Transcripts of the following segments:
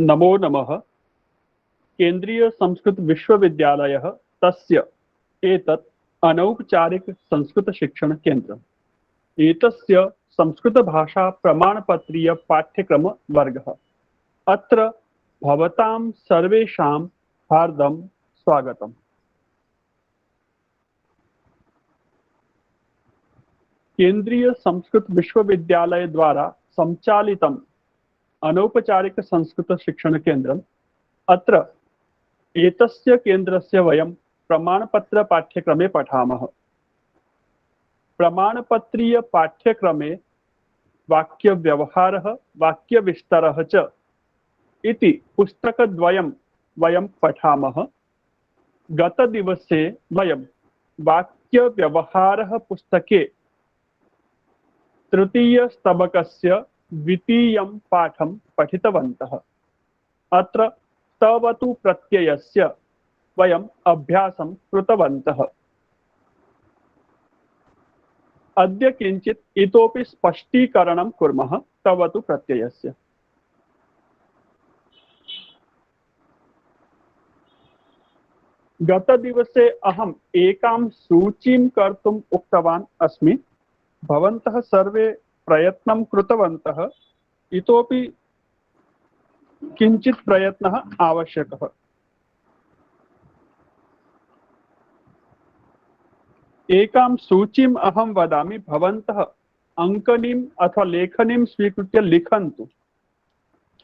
नमो नमः। केंद्रीय संस्कृत विश्वविद्यालयः तस्य एतत् अनौपचारिक संस्कृत शिक्षण केंद्र एतस्य संस्कृत भाषा प्रमाणपत्रीय पाठ्यक्रम वर्गः। अत्र भवतां सर्वेषां हार्दं स्वागतम्। केंद्रीय संस्कृत विश्वविद्यालय द्वारा संचालितम् अनौपचारिक संस्कृत शिक्षण केंद्रम् अत्र एतस्य केंद्रस्य वयं प्रमाणपत्र पाठ्यक्रमे पठामः। प्रमाणपत्रीय पाठ्यक्रमे वाक्यव्यवहारः वाक्यविस्तरः च इति पुस्तकद्वयं वयं पठामः। गतदिवसे वयं वाक्यव्यवहारः पुस्तके तृतीयस्तबकस्य द्वितीयं पाठं पठितवन्तः। अत्र तवतु प्रत्ययस्य वयम् अभ्यासं कृतवन्तः। अद्य किञ्चित् इतोपि स्पष्टीकरणं कुर्मः तवतु प्रत्ययस्य। गतदिवसे अहम् एकां सूचीं कर्तुम् उक्तवान् अस्मि। भवन्तः सर्वे प्रयत्नं कृतवन्तः। इतोपि किञ्चित् प्रयत्नः आवश्यकः। एकां सूचीम् अहं वदामि, भवन्तः अङ्कनीम् अथवा लेखनीं स्वीकृत्य लिखन्तु।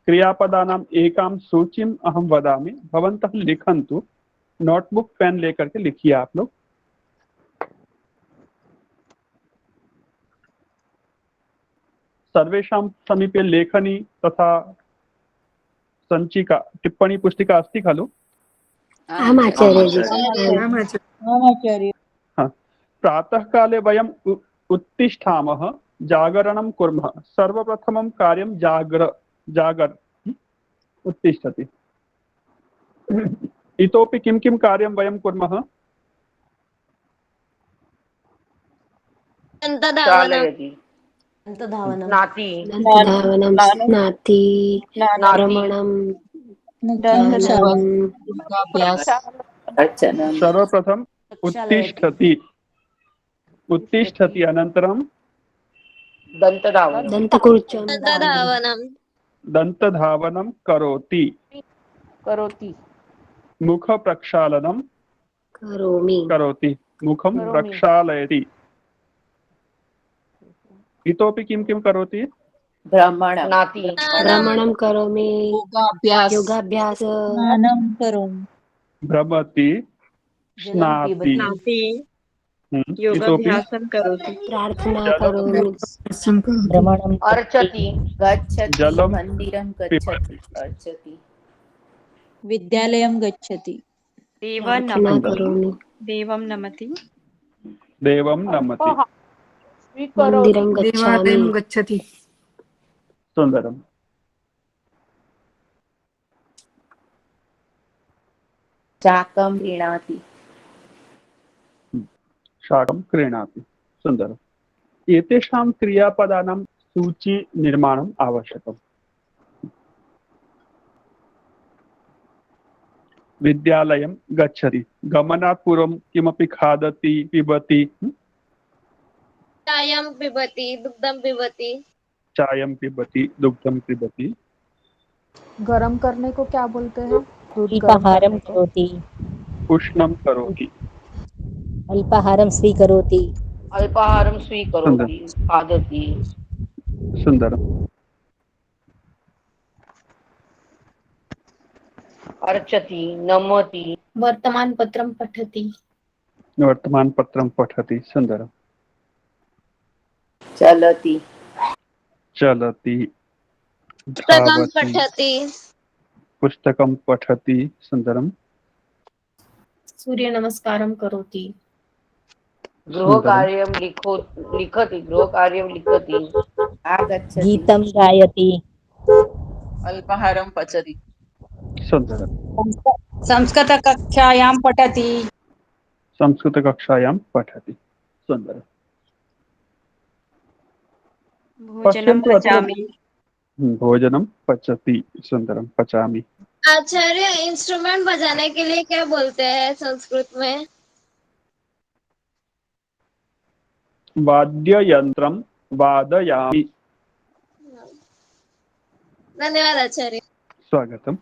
क्रियापदानाम् एकां सूचीम् अहं वदामि, भवन्तः लिखन्तु। नोटबुक पेन लेकर के लिखिए आप लोग। सर्वेषां समीपे लेखनी तथा संचिका टिप्पणी पुस्तिका अस्ति खलु? आम् आचार्य। हाँ। प्रातः काले वयम् उत्तिष्ठामः, जागरणं कुर्मः। सर्वप्रथमं कार्यं जागर उत्तिष्ठति। इतोपि किं किं कार्यं वयं कुर्मः? शालयति, नाति, भ्रमणं, सर्वप्रथम उत्तिष्ठति। उत्तिष्ठति अनन्तरं दन्तधावनं करोति। मुखप्रक्षालनं करोति। मुखं प्रक्षालयति। इतोपि किं किं करोति? भ्रमणं करोमि, योगाभ्यास, भ्रमति, स्नाति, योगाभ्यासं करोति, प्रार्थना करोमि, अर्चति, गच्छति, जलं मन्दिरं गच्छति, अर्चति, विद्यालयं गच्छति, प्रार्थना करोमि, देवं नमति, मन्दिरं गच्छामि। सुंदरम। शाकं क्रीणाति, शाकं क्रीणाति। सुंदरम्। एतेषां क्रियापदानां सूची निर्माणम् आवश्यकम्। विद्यालयं गच्छति, गमनात् पूर्वं किमपि खादति, पिबति? चायं पिबति, दुग्धं पिबति। चायं पिबति, दुग्धं पिबति। गरम करने को क्या बोलते हैं? अल्पाहारं करोति, उष्णं करोति। अल्पाहारं स्वीकरोति, खादति। सुंदरम्। अर्चति, नमति, वर्तमानपत्रं पठति, वर्तमानपत्रं पठति। सुंदरम्। चलति, चलति, पुस्तकं धावति, पठति, पुस्तकं पठति। सुंदरम्। सूर्यनमस्कारं करोति, गृहकार्यं लिखति, गृहकार्यं लिखति, आगच्छति, गीतं गायति, अल्पाहारं पचति, सुंदरम्। संस्कृतकक्षायां पठति, संस्कृतकक्षायां पठति। सुंदरम्। भोजनं पचामि, भोजनम पचति, सुंदरम पचामि। आचार्य, इंस्ट्रूमेंट बजाने के लिए क्या बोलते हैं संस्कृत में? वाद्य यंत्रम वादयामि। धन्यवाद आचार्य। स्वागतम।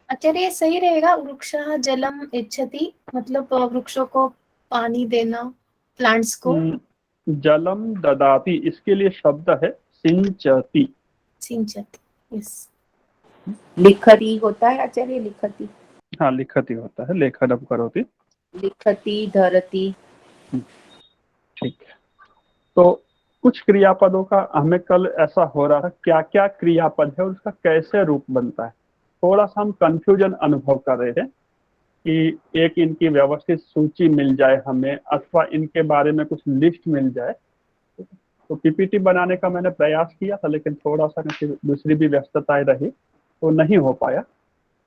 आचार्य, ये सही रहेगा वृक्षः जलम इच्छति, मतलब वृक्षों को पानी देना, प्लांट्स को? जलम ददाति, इसके लिए शब्द है सिंचति। सिंचति, यस। लिखति होता है आचार्य, लिखति। हाँ, लिखति होता है, लेखनम करोति। लिखति, धरति। ठीक है, तो कुछ क्रियापदों का हमें कल ऐसा हो रहा था, क्या क्या क्रियापद है और उसका कैसे रूप बनता है, थोड़ा सा हम कंफ्यूजन अनुभव कर रहे हैं कि एक इनकी व्यवस्थित सूची मिल जाए हमें, अथवा इनके बारे में कुछ लिस्ट मिल जाए। तो पीपीटी बनाने का मैंने प्रयास किया था, लेकिन थोड़ा सा दूसरी भी व्यस्तताएं रही तो नहीं हो पाया,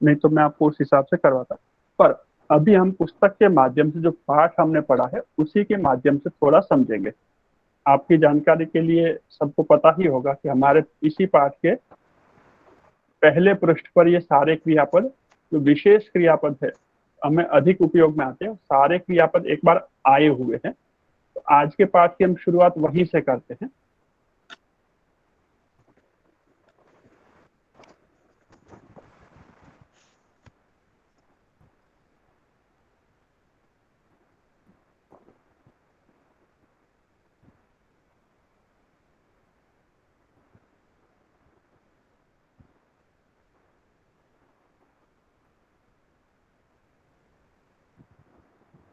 नहीं तो मैं आपको उस हिसाब से करवाता। पर अभी हम पुस्तक के माध्यम से जो पाठ हमने पढ़ा है उसी के माध्यम से थोड़ा समझेंगे। आपकी जानकारी के लिए सबको पता ही होगा कि हमारे इसी पाठ के पहले पृष्ठ पर ये सारे क्रियापद, जो विशेष क्रियापद है हमें अधिक उपयोग में आते हैं, सारे क्रियापद एक बार आए हुए हैं। तो आज के पाठ की हम शुरुआत वहीं से करते हैं।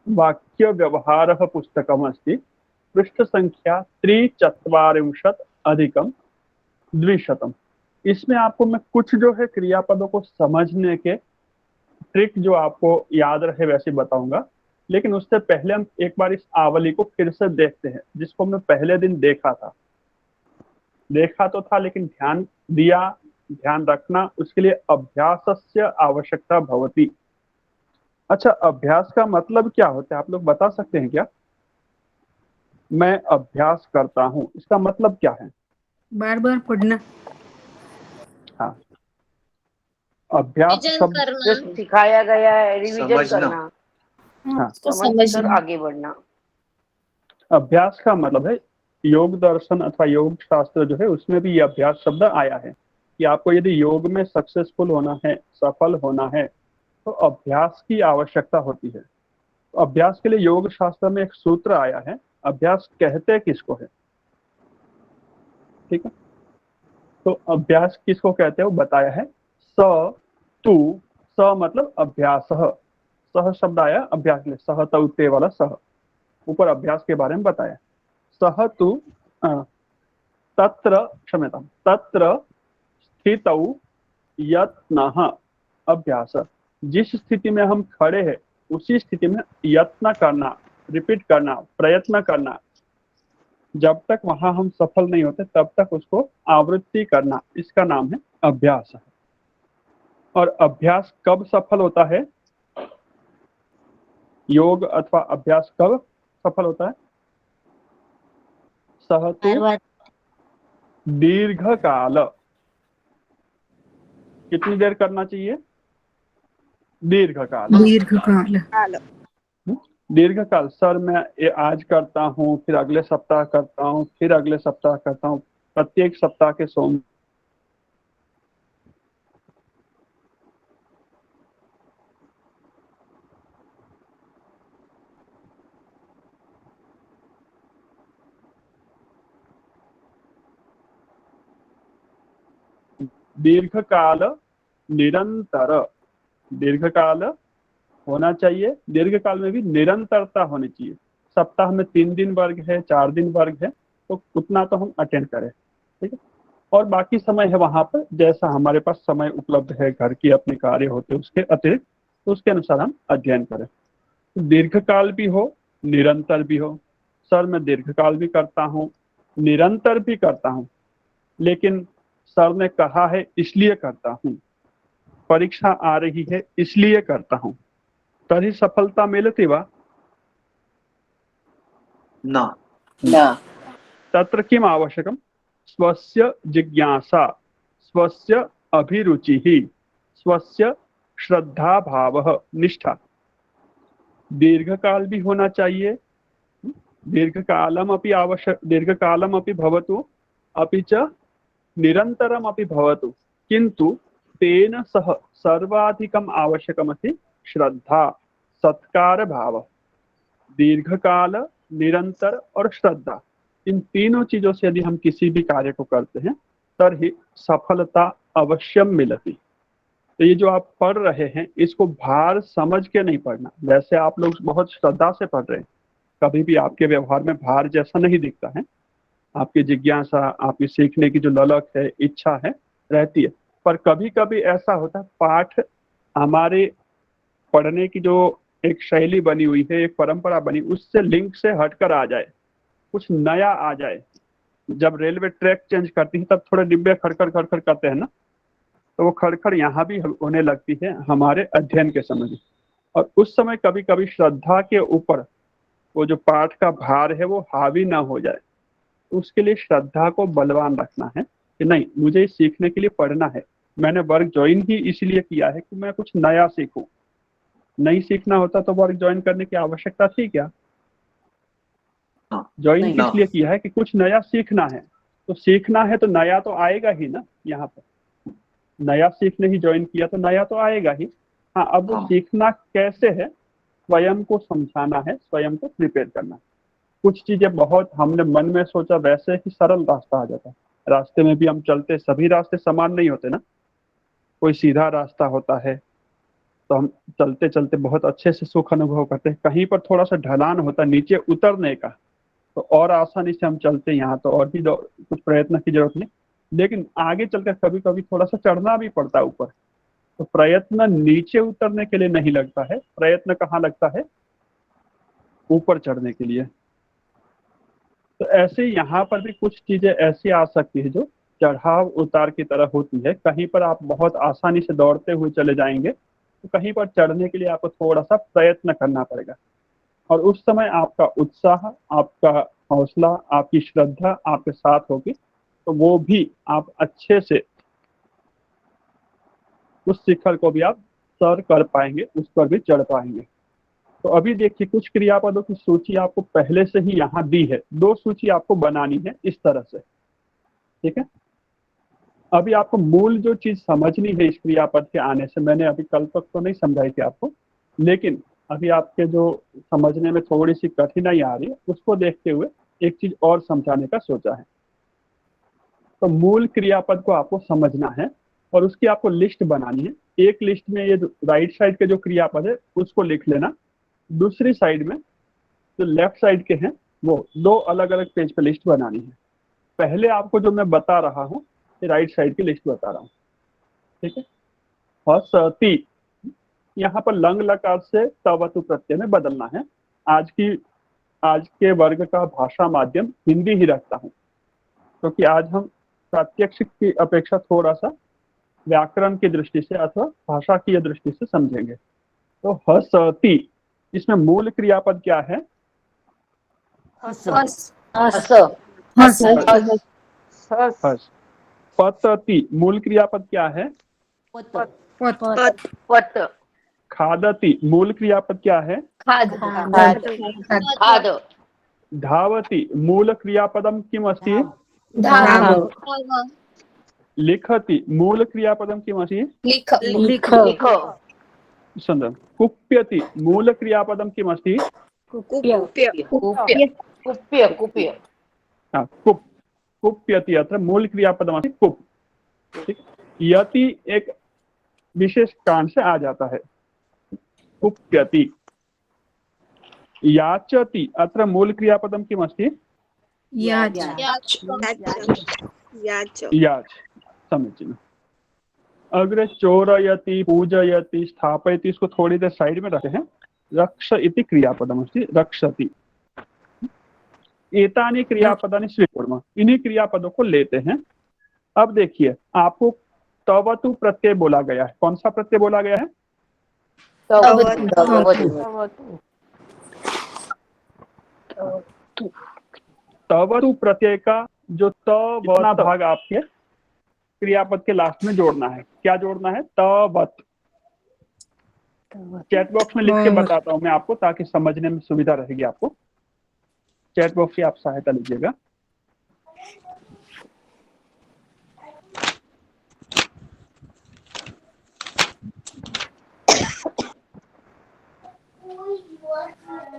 वाक्य व्यवहार पुस्तकमस्ति, पृष्ठ संख्या 340+200। इसमें आपको मैं कुछ जो है क्रियापदों को समझने के ट्रिक जो आपको याद रहे वैसे बताऊंगा, लेकिन उससे पहले हम एक बार इस आवली को फिर से देखते हैं, जिसको मैं पहले दिन देखा तो था लेकिन ध्यान रखना, उसके लिए अभ्यासस्य आवश्यकता भवति। अच्छा, अभ्यास का मतलब क्या होता है आप लोग बता सकते हैं क्या? मैं अभ्यास करता हूँ, इसका मतलब क्या है? बार बार पढ़ना। हाँ, अभ्यास शब्द जो सिखाया गया है रिवीजन करना, हाँ, समझकर आगे बढ़ना। अभ्यास का मतलब है, योग दर्शन अथवा योग शास्त्र जो है उसमें भी ये अभ्यास शब्द आया है कि आपको यदि योग में सक्सेसफुल होना है, सफल होना है, तो अभ्यास की आवश्यकता होती है। तो अभ्यास के लिए योग शास्त्र में एक सूत्र आया है, अभ्यास कहते किसको है, ठीक है? तो अभ्यास किसको कहते हैं वो बताया है, स तु, स मतलब अभ्यास, सह शब्द आया अभ्यास के लिए, सह तौते वाला सह, ऊपर अभ्यास के बारे में बताया। सह तु तत्र, क्षम्यतां, तत्र स्थितौ यत्नः अभ्यास, जिस स्थिति में हम खड़े हैं उसी स्थिति में यत्न करना, रिपीट करना, प्रयत्न करना, जब तक वहां हम सफल नहीं होते तब तक उसको आवृत्ति करना, इसका नाम है अभ्यास। और अभ्यास कब सफल होता है, योग अथवा अभ्यास कब सफल होता है? सहतु दीर्घ काल, कितनी देर करना चाहिए? दीर्घ काल। दीर्घ काल, सर मैं ये आज करता हूँ, फिर अगले सप्ताह करता हूँ, फिर अगले सप्ताह करता हूँ, प्रत्येक सप्ताह के सोम दीर्घकाल निरंतर, दीर्घकाल होना चाहिए, दीर्घकाल में भी निरंतरता होनी चाहिए। सप्ताह में 3 दिन वर्ग है, 4 दिन वर्ग है, तो उतना तो हम अटेंड करें, ठीक है? और बाकी समय है वहां पर जैसा हमारे पास समय उपलब्ध है, घर की अपने कार्य होते हैं उसके अतिरिक्त, तो उसके अनुसार हम अध्ययन करें। तो दीर्घकाल भी हो, निरंतर भी हो। सर मैं दीर्घकाल भी करता हूँ, निरंतर भी करता हूँ, लेकिन सर ने कहा है इसलिए करता हूँ, परीक्षा आ रही है इसलिए करता हूँ, तर्हि सफलता मिलति वा? न। तत्र किम् आवश्यकं? स्वस्य जिज्ञासा, स्वस्य अभिरुचिः, स्वस्य श्रद्धा भावः, निष्ठा। दीर्घकाल भी होना चाहिए, दीर्घकालमपि आवश्यक, दीर्घकालमपि भवतु, अपि च निरन्तरमपि भवतु, किन्तु तेन सह सर्वाधिकम् आवश्यकमस्ति श्रद्धा, सत्कार भाव। दीर्घकाल, निरंतर और श्रद्धा, इन तीनों चीजों से यदि हम किसी भी कार्य को करते हैं तभी सफलता अवश्यम मिलती। तो ये जो आप पढ़ रहे हैं इसको भार समझ के नहीं पढ़ना। वैसे आप लोग बहुत श्रद्धा से पढ़ रहे हैं, कभी भी आपके व्यवहार में भार जैसा नहीं दिखता है। आपकी जिज्ञासा, आपकी सीखने की जो ललक है, इच्छा है, रहती है। पर कभी कभी ऐसा होता है पाठ हमारे पढ़ने की जो एक शैली बनी हुई है, एक परंपरा बनी, उससे लिंक से हटकर आ जाए, कुछ नया आ जाए। जब रेलवे ट्रैक चेंज करती है तब थोड़े डिब्बे खड़खड़ खड़खड़ करते हैं ना, तो वो खड़खड़ यहाँ भी होने लगती है हमारे अध्ययन के समय में। और उस समय कभी कभी श्रद्धा के ऊपर वो जो पाठ का भार है वो हावी ना हो जाए। तो उसके लिए श्रद्धा को बलवान रखना है कि नहीं, मुझे सीखने के लिए पढ़ना है। मैंने वर्क ज्वाइन ही इसलिए किया है कि मैं कुछ नया सीखूं। नहीं सीखना होता तो वर्क ज्वाइन करने की आवश्यकता थी क्या? ज्वाइन किस लिए किया है कि कुछ नया सीखना है। तो सीखना है तो नया तो आएगा ही ना। यहाँ पर नया सीखने ही ज्वाइन किया तो नया तो आएगा ही। हाँ, अब वो सीखना कैसे है, स्वयं को समझाना है, स्वयं को प्रिपेयर करना है। कुछ चीजें बहुत हमने मन में सोचा वैसे ही सरल रास्ता आ जाता है। रास्ते में भी हम चलते, सभी रास्ते समान नहीं होते ना। कोई सीधा रास्ता होता है तो हम चलते चलते बहुत अच्छे से सुख अनुभव करते हैं। कहीं पर थोड़ा सा ढलान होता है नीचे उतरने का, तो और आसानी से हम चलते हैं। यहाँ तो और भी कुछ प्रयत्न की जरूरत नहीं, लेकिन आगे चलकर कभी कभी थोड़ा सा चढ़ना भी पड़ता है ऊपर। तो प्रयत्न नीचे उतरने के लिए नहीं लगता है, प्रयत्न कहाँ लगता है? ऊपर चढ़ने के लिए। तो ऐसे यहाँ पर भी कुछ चीजें ऐसी आ सकती है जो चढ़ाव उतार की तरह होती है। कहीं पर आप बहुत आसानी से दौड़ते हुए चले जाएंगे, तो कहीं पर चढ़ने के लिए आपको थोड़ा सा प्रयत्न करना पड़ेगा। और उस समय आपका उत्साह, आपका हौसला, आपकी श्रद्धा आपके साथ होगी, तो वो भी आप अच्छे से उस शिखर को भी आप सर कर पाएंगे, उस पर भी चढ़ पाएंगे। तो अभी देखिए, कुछ क्रियापदों की सूची आपको पहले से ही यहाँ दी है। 2 सूची आपको बनानी है इस तरह से, ठीक है। अभी आपको मूल जो चीज समझनी है इस क्रियापद के आने से, मैंने अभी कल तक तो नहीं समझाई थी आपको, लेकिन अभी आपके जो समझने में थोड़ी सी कठिनाई आ रही है, उसको देखते हुए एक चीज और समझाने का सोचा है। तो मूल क्रियापद को आपको समझना है और उसकी आपको लिस्ट बनानी है। एक लिस्ट में ये राइट साइड के जो क्रियापद है उसको लिख लेना, दूसरी साइड में जो लेफ्ट साइड के हैं वो 2 अलग अलग पेज पे लिस्ट बनानी है। पहले आपको जो मैं बता रहा हूँ राइट साइड की लिस्ट बता रहा हूँ, ठीक है। हसती, यहाँ पर लंग लकार से तवतु प्रत्यय में बदलना है। आज के वर्ग का भाषा माध्यम हिंदी ही रखता हूँ, क्योंकि आज हम प्रात्यक्षिक की अपेक्षा थोड़ा सा व्याकरण की दृष्टि से अथवा भाषा की दृष्टि से समझेंगे। तो हसती, इसमें मूल क्रियापद क्या है? हस। पतति, मूल क्रियापद क्या है? पट। खादति, मूल क्रियापद क्या है? खाद। धावति, मूल क्रियापदम किम अस्ति? धाव। लिखति, मूल क्रियापदम किम अस्ति? लिख। सुंदर। कुप्यति, मूल क्रियापदम किम अस्ति? कुप। कुप्यति, अत्र मूल क्रियापदम अस्ति कुप, ठीक। यति एक विशेष कारण से आ जाता है, कुप्यति। याचति, अत्र मूल क्रियापदम किम अस्ति? याच। याच, समीचीन। अग्रे चोरयति, पूजयति, स्थापयति, इसको थोड़ी देर साइड में रखते हैं। रक्ष इति क्रियापदम अस्ति, रक्षति। एतानि क्रियापदानि स्वीकुर्मः, इन्हीं क्रियापदों को लेते हैं। अब देखिए, आपको तवतु प्रत्यय बोला गया है। कौन सा प्रत्यय बोला गया है? तवतु प्रत्यय का जो त वाला भाग आपके क्रियापद के लास्ट में जोड़ना है। क्या जोड़ना है? तवत। चैट बॉक्स में लिख के बताता हूं मैं आपको, ताकि समझने में सुविधा रहेगी आपको। चैट बॉक्स की आप सहायता लीजिएगा।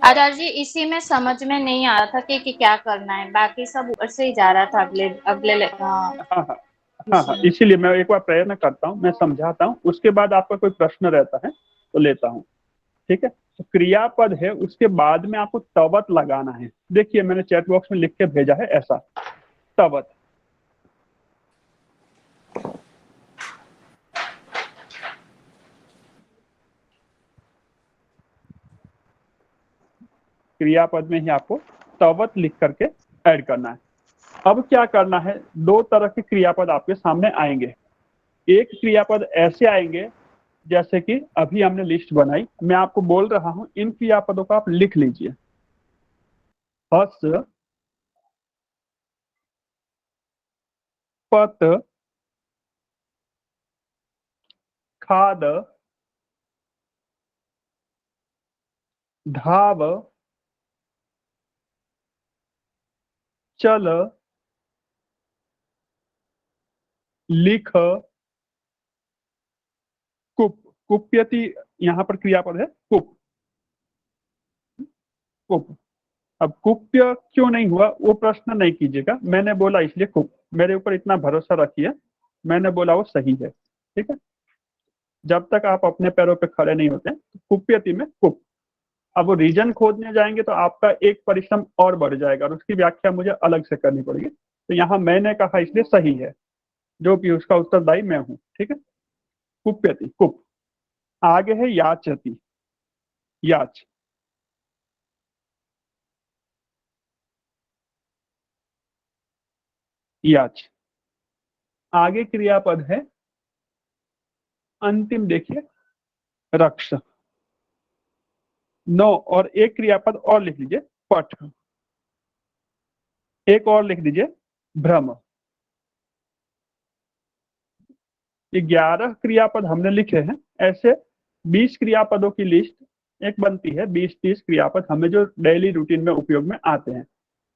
आचार्य जी, इसी में समझ में नहीं आ रहा था कि क्या करना है, बाकी सब ऊपर से ही जा रहा था अगले अगले हाँ, इसीलिए मैं एक बार प्रयत्न करता हूँ, मैं समझाता हूँ, उसके बाद आपका कोई प्रश्न रहता है तो लेता हूँ। ठीक है, तो क्रियापद है, उसके बाद में आपको तवत लगाना है। देखिए मैंने चैट बॉक्स में लिख के भेजा है ऐसा, तवत। क्रियापद में ही आपको तवत लिख करके ऐड करना है। अब क्या करना है, दो तरह के क्रियापद आपके सामने आएंगे। एक क्रियापद ऐसे आएंगे जैसे कि अभी हमने लिस्ट बनाई, मैं आपको बोल रहा हूं, इन क्रियापदों को आप लिख लीजिए। हस, पत, खाद, धाव, चल, लिख, कुप। कुप्यति यहां पर क्रियापद है, कुप। कुप। अब कुप्य क्यों नहीं हुआ वो प्रश्न नहीं कीजिएगा, मैंने बोला इसलिए कुप। मेरे ऊपर इतना भरोसा रखिए, मैंने बोला वो सही है। ठीक है, जब तक आप अपने पैरों पे खड़े नहीं होते तो कुप्यति में कुप। अब वो रीजन खोदने जाएंगे तो आपका एक परिश्रम और बढ़ जाएगा और उसकी व्याख्या मुझे अलग से करनी पड़ेगी। तो यहाँ मैंने कहा इसलिए सही है, जो कि उसका उत्तरदायी मैं हूं। ठीक है, कुप्यति, कुप। आगे है याचति, याच। याच। आगे क्रियापद है अंतिम, देखिए रक्ष। नो, और एक क्रियापद और लिख लीजिए, पठ। एक और लिख दीजिए, भ्रम। 11 क्रियापद हमने लिखे हैं। ऐसे 20 क्रियापदों की लिस्ट एक बनती है, 20-30 क्रियापद हमें जो डेली रूटीन में उपयोग में आते हैं।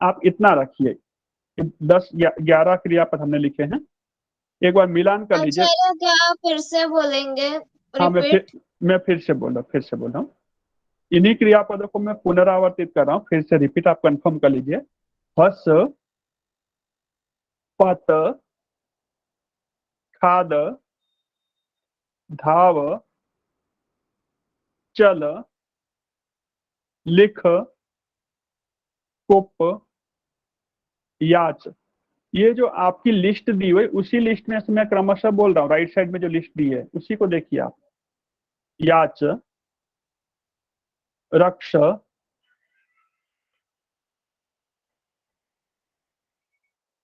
आप इतना रखिए, 10-11 क्रियापद हमने लिखे हैं। एक बार मिलान कर लीजिए। क्या फिर से बोलेंगे? हाँ, मैं फिर से बोल रहा हूँ। इन्हीं क्रियापदों को मैं पुनरावर्तित कर रहा हूँ, फिर से रिपीट आप कंफर्म कर लीजिए। हस, पत, खाद, धाव, चल, लिख, कुप, याच। ये जो आपकी लिस्ट दी हुई, उसी लिस्ट में से मैं क्रमशः बोल रहा हूँ। राइट साइड में जो लिस्ट दी है उसी को देखिए आप। याच, रक्ष,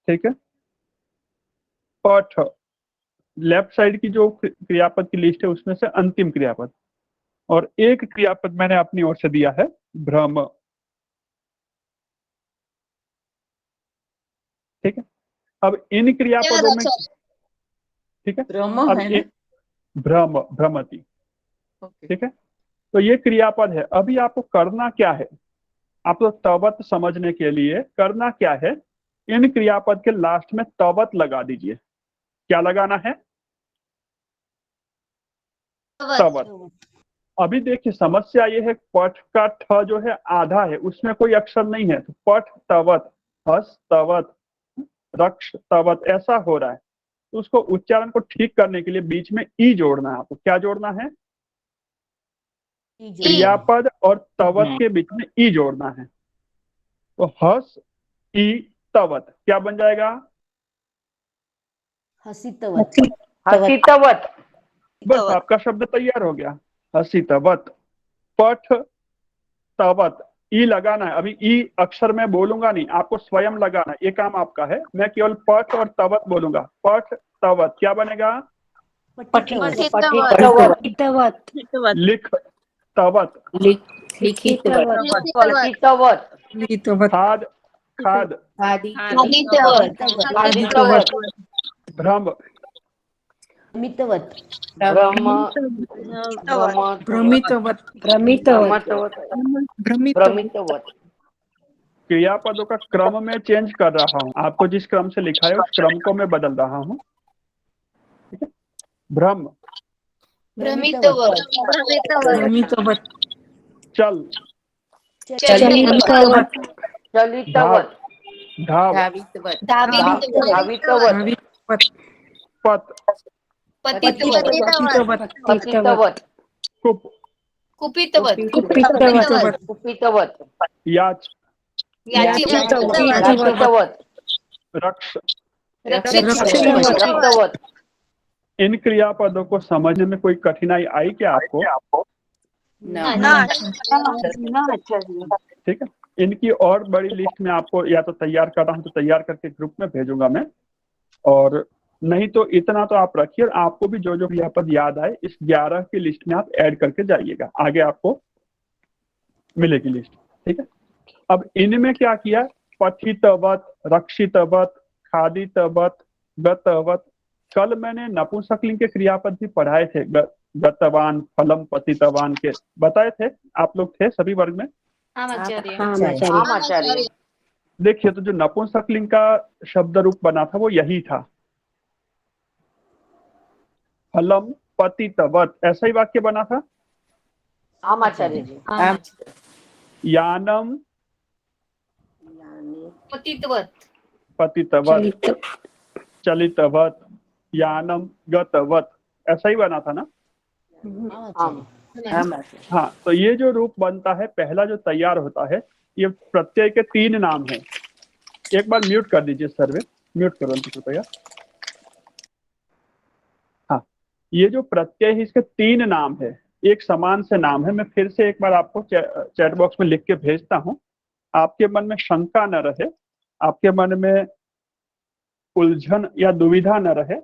ठीक है, पठ। लेफ्ट साइड की जो क्रियापद की लिस्ट है उसमें से अंतिम क्रियापद, और एक क्रियापद मैंने अपनी ओर से दिया है, भ्रम। ठीक है, अब इन क्रियापदों में, ठीक है, अब भ्रम, भ्रमति। ठीक है, तो ये क्रियापद है। अभी आपको करना क्या है, आपको तवत समझने के लिए करना क्या है, इन क्रियापद के लास्ट में तवत लगा दीजिए। क्या लगाना है? तवत। अभी देखिए समस्या ये है, पठ का ठ जो है आधा है, उसमें कोई अक्षर नहीं है, तो पठ तवत, हस तवत, रक्ष तवत ऐसा हो रहा है। तो उसको उच्चारण को ठीक करने के लिए बीच में ई जोड़ना है। आपको क्या जोड़ना है? क्रियापद और तवत के बीच में ई जोड़ना है। तो हस ई तवत क्या बन जाएगा? हसीतवत। बस आपका शब्द तैयार हो गया, हसीतवत। पठ तवत, ई लगाना है। अभी ई अक्षर में बोलूंगा नहीं, आपको स्वयं लगाना है, ये काम आपका है। मैं केवल पठ और तवत बोलूंगा। पठ तवत क्या बनेगा? लिख तवत, खाद खाद, भ्रम भ्रमितवत भ्रमितवत भ्रमितवत क्रियापदों का क्रम में चेंज कर रहा हूँ, आपको जिस क्रम से लिखा है उस क्रम को मैं बदल रहा हूँ। ठीक है, भ्रम, भ्रमितवत भ्रमितवत चल, चलितवत चलितवत धाव, धावितवत धावितवत पत, पतितवत पतितवत पतितवत कुप, कुपितवत कुपितवत याच, याचितवत रक्ष। रक्षितवत इन क्रियापदों को समझने में कोई कठिनाई आई क्या आपको? ठीक है, इनकी और बड़ी लिस्ट में आपको या तो तैयार कर रहा हूँ तो तैयार करके ग्रुप में भेजूंगा मैं, और नहीं तो इतना तो आप रखिए, और आपको भी जो जो क्रियापद याद आए इस 11 की लिस्ट में आप ऐड करके जाइएगा, आगे आपको मिलेगी लिस्ट। ठीक है, अब इनमें क्या किया, पठितवत, रक्षितवत, खादितवत, गतवत। कल मैंने नपुंसकलिंग के क्रियापद भी पढ़ाए थे, गतवान, फलम, पतितवान के बताए थे, आप लोग थे सभी वर्ग में। आचार्य देखिए, तो जो नपुंसकलिंग का शब्द रूप बना था वो यही था, फलम पतितवत, ऐसा ही वाक्य बना था। आचार्य जी यानम पतितवत पतितवत, चलितवत, यानम गतवत, ऐसा ही बना था ना। हाँ, तो ये जो रूप बनता है पहला जो तैयार होता है, ये प्रत्यय के 3 नाम है। एक बार म्यूट कर दीजिए सर्वे, म्यूट करो कृपया। हाँ, ये जो प्रत्यय है इसके 3 नाम है, एक समान से नाम है। मैं फिर से एक बार आपको चैट बॉक्स में लिख के भेजता हूँ, आपके मन में शंका न रहे, आपके मन में उलझन या दुविधा न रहे,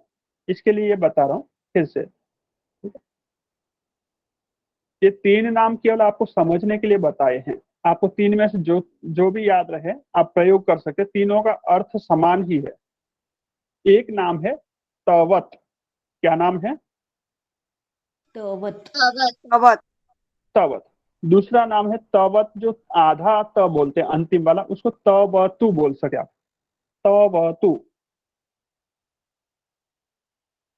इसके लिए ये बता रहा हूँ फिर से। ये 3 नाम केवल आपको समझने के लिए बताए हैं, आपको 3 में से जो भी याद रहे आप प्रयोग कर सकते, तीनों का अर्थ समान ही है। एक नाम है तवत, क्या नाम है? तवत। दूसरा नाम है तवत, जो आधा त बोलते हैं अंतिम वाला, उसको तवतु बोल सके आप, तवतु।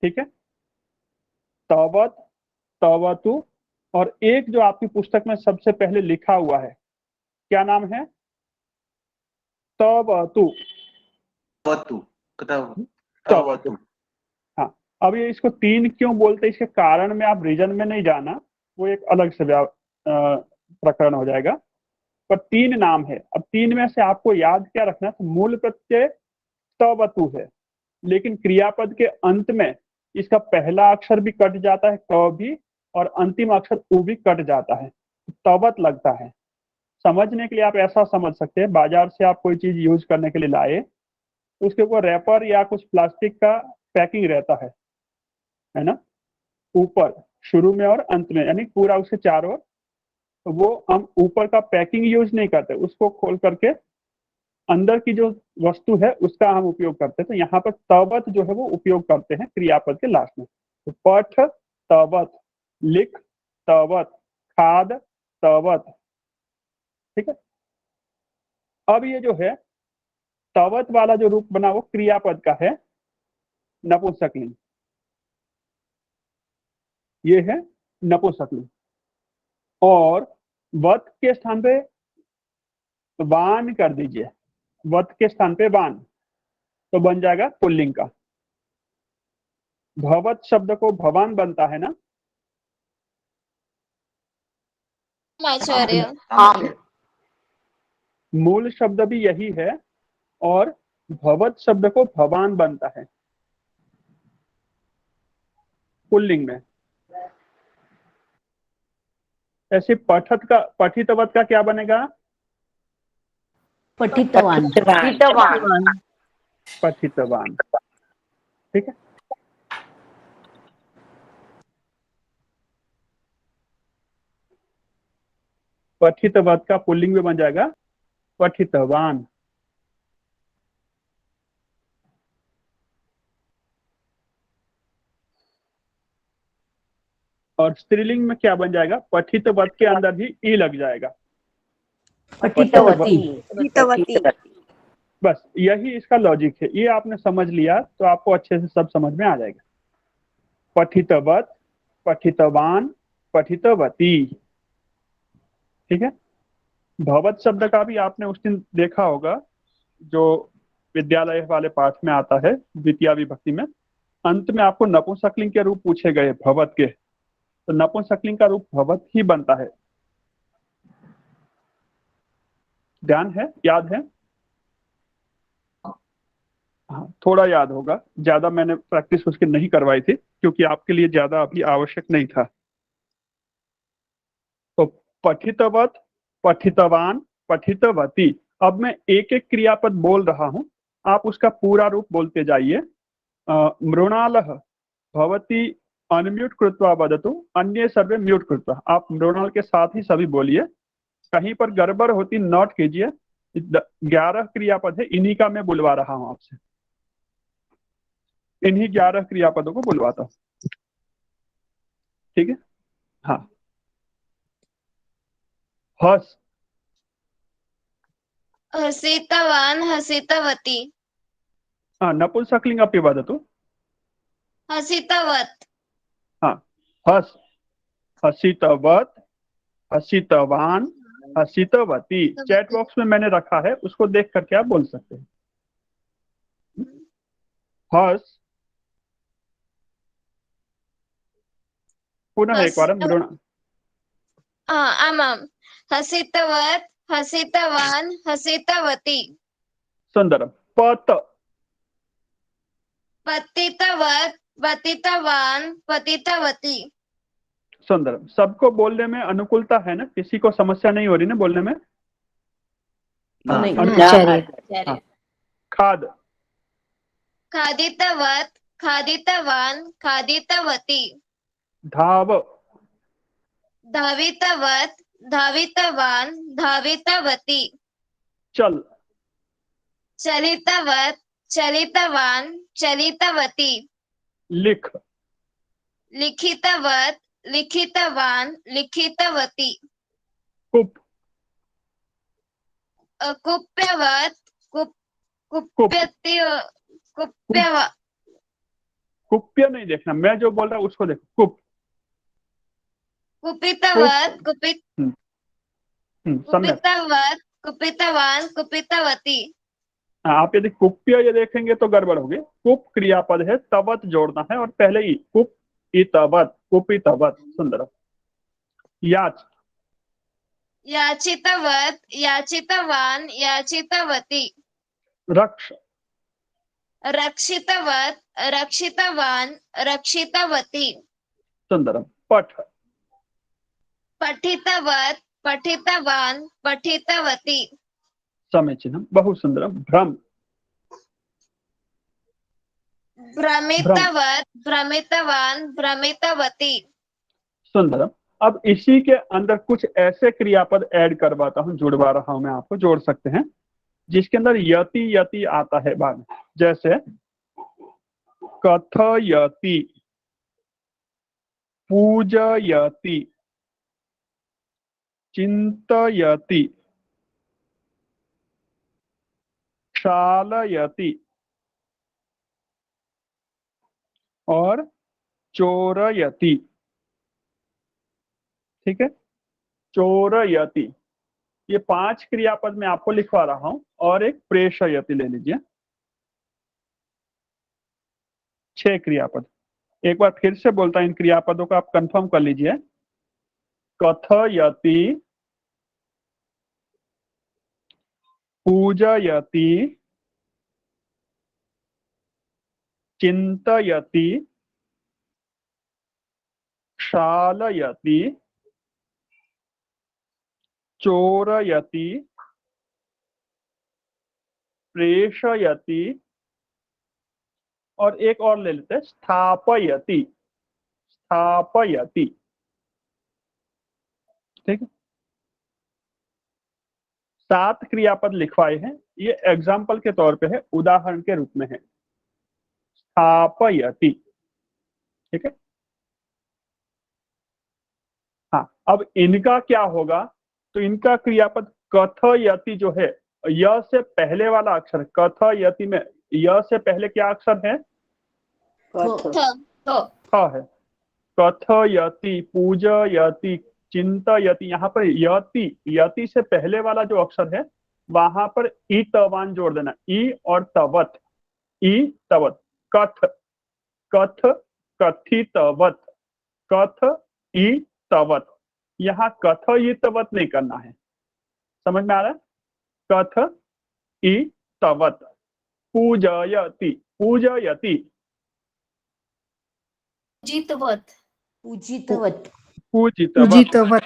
ठीक है, तवत, तवतु। और एक जो आपकी पुस्तक में सबसे पहले लिखा हुआ है, क्या नाम है? तवतु। तवतु। हाँ, अब ये इसको 3 क्यों बोलते हैं, इसके कारण में आप रीजन में नहीं जाना, वो एक अलग से प्रकरण हो जाएगा, पर 3 नाम है। अब 3 में से आपको याद क्या रखना है, मूल प्रत्यय तवतु है, लेकिन क्रियापद के अंत में इसका पहला अक्षर भी कट जाता है, क भी, और अंतिम अक्षर उ भी कट जाता है, तवत लगता है। समझने के लिए आप ऐसा समझ सकते हैं, बाजार से आप कोई चीज यूज करने के लिए लाए, उसके ऊपर रैपर या कुछ प्लास्टिक का पैकिंग रहता है ना, ऊपर शुरू में और अंत में, यानी पूरा उसके चारों ओर, तो वो हम ऊपर का पैकिंग यूज नहीं करते, उसको खोल करके अंदर की जो वस्तु है उसका हम उपयोग करते हैं। तो यहाँ पर तवत जो है वो उपयोग करते हैं क्रियापद के लास्ट में। तो पठ तवत, लिख तवत, खाद तवत। ठीक है, अब ये जो है तवत वाला जो रूप बना वो क्रियापद का है, नपुंसकलिंग, ये है नपुंसकलिंग। और वत के स्थान पे वान कर दीजिए, वत के स्थान पे वान, तो बन जाएगा पुल्लिंग का। भवत शब्द को भवान बनता है ना। आचार्य मूल शब्द भी यही है, और भवत शब्द को भवान बनता है पुल्लिंग में। ऐसे पठितवत का क्या बनेगा? पठितवान पठितवान। ठीक है, पठितवत का पुल्लिंग में बन जाएगा पठितवान। और स्त्रीलिंग में क्या बन जाएगा? पठितवत के अंदर ही ई लग जाएगा। पठितवती। बस यही इसका लॉजिक है। ये आपने समझ लिया तो आपको अच्छे से सब समझ में आ जाएगा। पठितवत, पठितवान, पठितवती। ठीक है। भवत शब्द का भी आपने उस दिन देखा होगा, जो विद्यालय वाले पाठ में आता है द्वितीय विभक्ति में। अंत में आपको नपुंसकलिंग के रूप पूछे गए भवत के, तो नपुंसकलिंग का रूप भवत ही बनता है। ध्यान है? याद है? हाँ, थोड़ा याद होगा, ज्यादा मैंने प्रैक्टिस उसकी नहीं करवाई थी क्योंकि आपके लिए ज्यादा अभी आवश्यक नहीं था। तो पठितवत, पठितवान, पठितवती। अब मैं एक एक क्रियापद बोल रहा हूं, आप उसका पूरा रूप बोलते जाइए। मृणालः भवती अनम्यूट कृत्वा वदतु, अन्ये सर्वे म्यूट कृत्वा। आप मृणाल के साथ ही सभी बोलिए। कहीं पर गड़बड़ होती नोट कीजिए। 11 क्रियापद है, इन्हीं का मैं बुलवा रहा हूं आपसे। इन्हीं 11 क्रियापदों को बुलवाता हूं। ठीक है। हाँ। हस, हसितवान् हसितवती नपुंसकलिंग अपि वदतु। हसितवत् हाँ। हस, हसितवत, हसितवान, हसितवती। चैट बॉक्स में मैंने रखा है, उसको देख करके आप बोल सकते हैं। हस, पुनः एक बार मृण। आमां हसितवत् हसितवान् हसितवती सुंदरम। पत, पतितवत् पतितवान् पतितवती सुंदरम। सबको बोलने में अनुकूलता है ना? किसी को समस्या नहीं हो रही ना बोलने में? हाँ। खाद, खादितवत् खादितवान् खादितवती धाव, धावितवत् धावितवान् धावितवती चल, चलितवत् चलितवान् चलितवती लिख, लिखितवत् लिखितवान् लिखितवती कुप, कुप्यवत् कुप्यति कुप्यव कुप्य नहीं देखना, मैं जो बोल रहा हूँ उसको देखो। कुप, कुपितवत् कुपित सम्यक। कुपितवत् कुपितवान् कुपितवती आप यदि कुप्य ये देखेंगे तो गड़बड़ होगी। कुप क्रियापद है, तवत जोड़ना है और पहले ही कुप इतवत, कुपितवत। सुंदर। याच, याचितवत् याचितवान् याचितवती रक्ष, रक्षितवत् रक्षितवान् रक्षितवती सुंदरम। पठ, पठितवत् पठितवान् पठितवती समीचीनम, बहु सुंदरम। भ्रम, भ्रमितवत् भ्रमितवान् भ्रमितवती सुंदरम। अब इसी के अंदर कुछ ऐसे क्रियापद ऐड करवाता हूं, जुड़वा रहा हूं मैं आपको, जोड़ सकते हैं, जिसके अंदर यति यति आता है बाद में। जैसे कथयति, पूजयति, चिंतयति, क्षालयति और चोरयति। ठीक है। चोरयति, ये 5 क्रियापद मैं आपको लिखवा रहा हूं, और एक प्रेषयति ले लीजिए। 6 क्रियापद। एक बार फिर से बोलता हूं, इन क्रियापदों को आप कंफर्म कर लीजिए। कथयति, पूजयति, चिंतयति, क्षालयति, चोरयति, प्रेषयति और एक और ले लेते हैं, स्थापयति। स्थापयति। ठीक है। 7 क्रियापद लिखवाए हैं, ये एग्जाम्पल के तौर पे है, उदाहरण के रूप में है। स्थापयति। ठीक है। अब इनका क्या होगा, तो इनका क्रियापद कथयति जो है, य से पहले वाला अक्षर, कथयति में य से पहले क्या अक्षर है, थ है। कथयति, पूजयति, चिंतयति, यहाँ पर यति, यति से पहले वाला जो अक्षर है वहां पर ई तवान जोड़ देना, ई और तवत, ई तवत, कथ, कथ, कथितवत, कथ ई तवत। यहाँ कथ ई तवत नहीं करना है, समझ में आ रहा है? कथ ई तवत। पूजयति, पूजयति, पूजितवत, पूजितवत, पूजितवत। पूजितवत,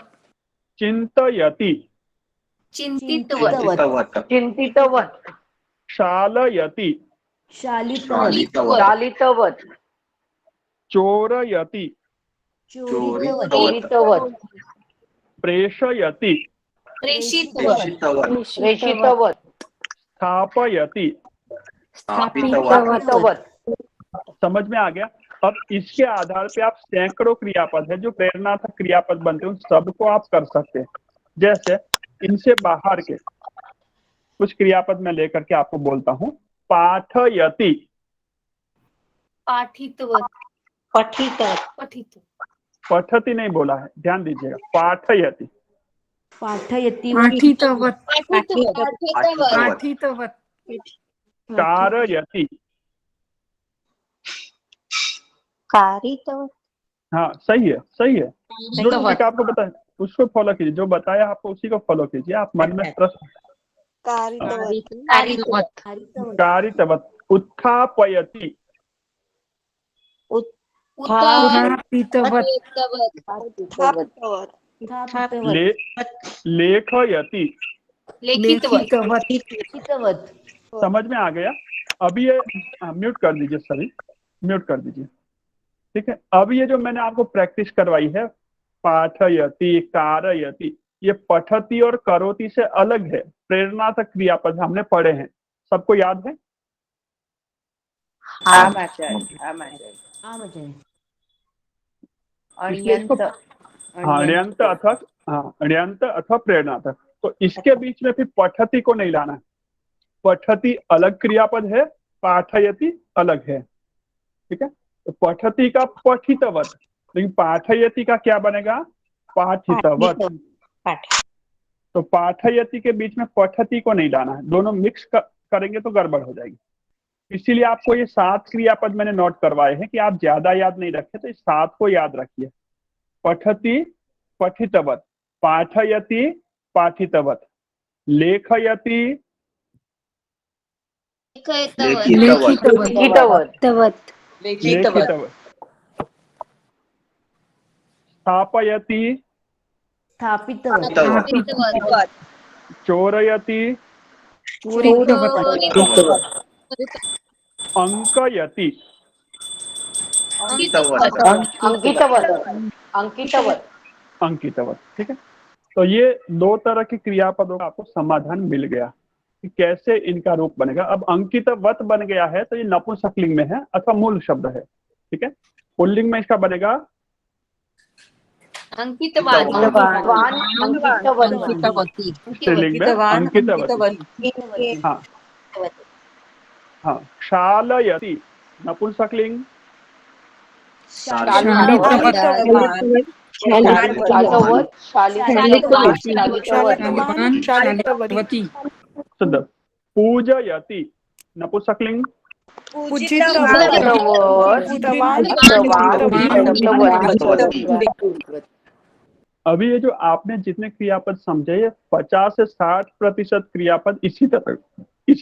चिंतयति, चिंतितवत, चिंतितवत, शालयति, शालितवत, चोरयति, चोरितवत, प्रेषयति, प्रेषितवत, प्रेषितवत, स्थापयति। स्थापितवत। समझ में आ गया? अब इसके आधार पे आप सैकड़ों क्रियापद है जो प्रेरणार्थक क्रियापद बनते हैं, उन सबको आप कर सकते हैं। जैसे इनसे बाहर के कुछ क्रियापद मैं लेकर के आपको बोलता हूँ। पाठयति, पाठितवत, पठित, पठति नहीं बोला है, ध्यान दीजिएगा। पाठयति, पाठितवत, पाठितवत, कारयति, हाँ सही है, सही है। जो टॉपिक आपको बताया उसको फॉलो कीजिए, जो बताया आपको उसी को फॉलो कीजिए। आप मन में प्रश्न, कारितवत, उत्थापयति, उत्थापितवत, लेखयति। लेखितवत, समझ में आ गया? अभी ये म्यूट कर दीजिए, सभी म्यूट कर दीजिए, ठीक है। अब ये जो मैंने आपको प्रैक्टिस करवाई है, पाठयति, कारयति, ये पठति और करोति से अलग है, प्रेरणार्थक क्रियापद हमने पढ़े हैं, सबको याद है? अण्यंत अथवा अण्यंत अथवा प्रेरणार्थक। तो इसके बीच में फिर पठति को नहीं लाना है। पठति अलग क्रियापद है, पाठयति अलग है, ठीक है। तो पठति का पठितवत, लेकिन पाठयति का क्या बनेगा? पाठितवत। तो पाठयति के बीच में पठति को नहीं लाना है, दोनों मिक्स करेंगे तो गड़बड़ हो जाएगी। इसीलिए आपको ये 7 क्रियापद मैंने नोट करवाए हैं कि आप ज्यादा याद नहीं रखे, तो इस 7 को याद रखिए। पठति, पठितवत, पाठयति, पाठितवत, लेखयति, लिखितवत, स्थापयति, चोरयति, अंकयति, अंकितवत, ठीक है। तो ये 2 तरह के क्रियापदों का आपको समाधान मिल गया कि कैसे इनका रूप बनेगा। अब अंकितवत बन गया है तो ये नपुंसकलिंग में है अथवा मूल शब्द है, ठीक है। पुल्लिंग में इसका बनेगा स्त्रीलिंग में अंकितवती। हाँ हाँ, शालयति नपुंसकलिंग, सुंदर। पूजयति नपुंसकलिंग, अभी ये जो आपने जितने क्रियापद समझे, ये 50 से 60% क्रियापद इसी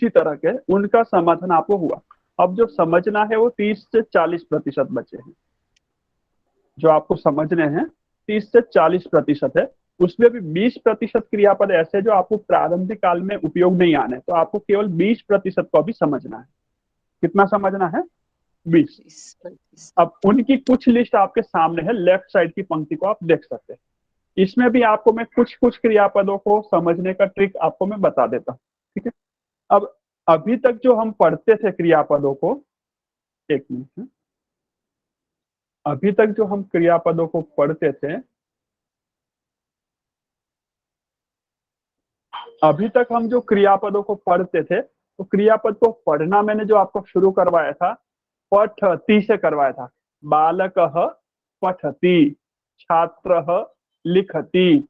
तरह के, उनका समाधान आपको हुआ। अब जो समझना है वो 30 से 40% बचे हैं, जो आपको समझने हैं 30 से 40% है। उसमें भी 20% क्रियापद ऐसे जो आपको प्रारंभिक काल में उपयोग नहीं आने, तो आपको केवल 20% को भी समझना है। कितना समझना है? 20। अब उनकी कुछ लिस्ट आपके सामने है, लेफ्ट साइड की पंक्ति को आप देख सकते हैं। इसमें भी आपको मैं कुछ क्रियापदों को समझने का ट्रिक आपको मैं बता देता हूँ, ठीक है। अब अभी तक जो हम पढ़ते थे क्रियापदों को, एक मिनट, अभी तक जो हम क्रियापदों को पढ़ते थे अभी तक हम जो क्रियापदों को पढ़ते थे, तो क्रियापद को पढ़ना मैंने जो आपको शुरू करवाया था, पठति से करवाया था। बालकः पठति, छात्रः लिखति,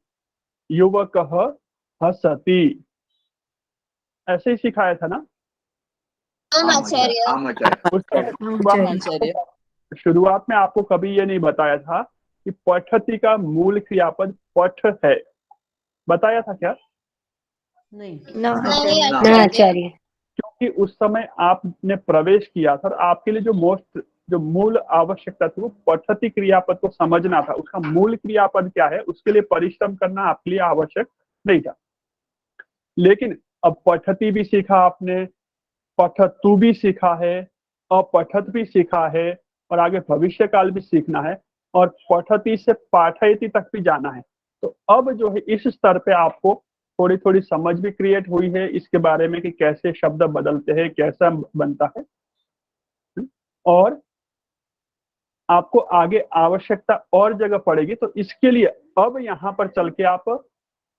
युवकः हसति, ऐसे ही सिखाया था ना। आचार्य। शुरुआत में आपको कभी ये नहीं बताया था कि पठति का मूल क्रियापद पठ है, बताया था क्या? नहीं आचार्य। क्योंकि उस समय आपने प्रवेश किया था और आपके लिए जो मूल आवश्यकता थी वो पठति क्रियापद को समझना था। उसका मूल क्रियापद क्या है उसके लिए परिश्रम करना आपके लिए आवश्यक नहीं था। लेकिन अब पठति भी सीखा आपने, पठतु भी सीखा है, अपठत भी सीखा है, और आगे भविष्य काल भी सीखना है, और पठति से पाठयति तक भी जाना है। तो अब जो है इस स्तर पे आपको थोड़ी थोड़ी समझ भी क्रिएट हुई है इसके बारे में कि कैसे शब्द बदलते हैं, कैसा बनता है, और आपको आगे आवश्यकता और जगह पड़ेगी। तो इसके लिए अब यहाँ पर चल के आप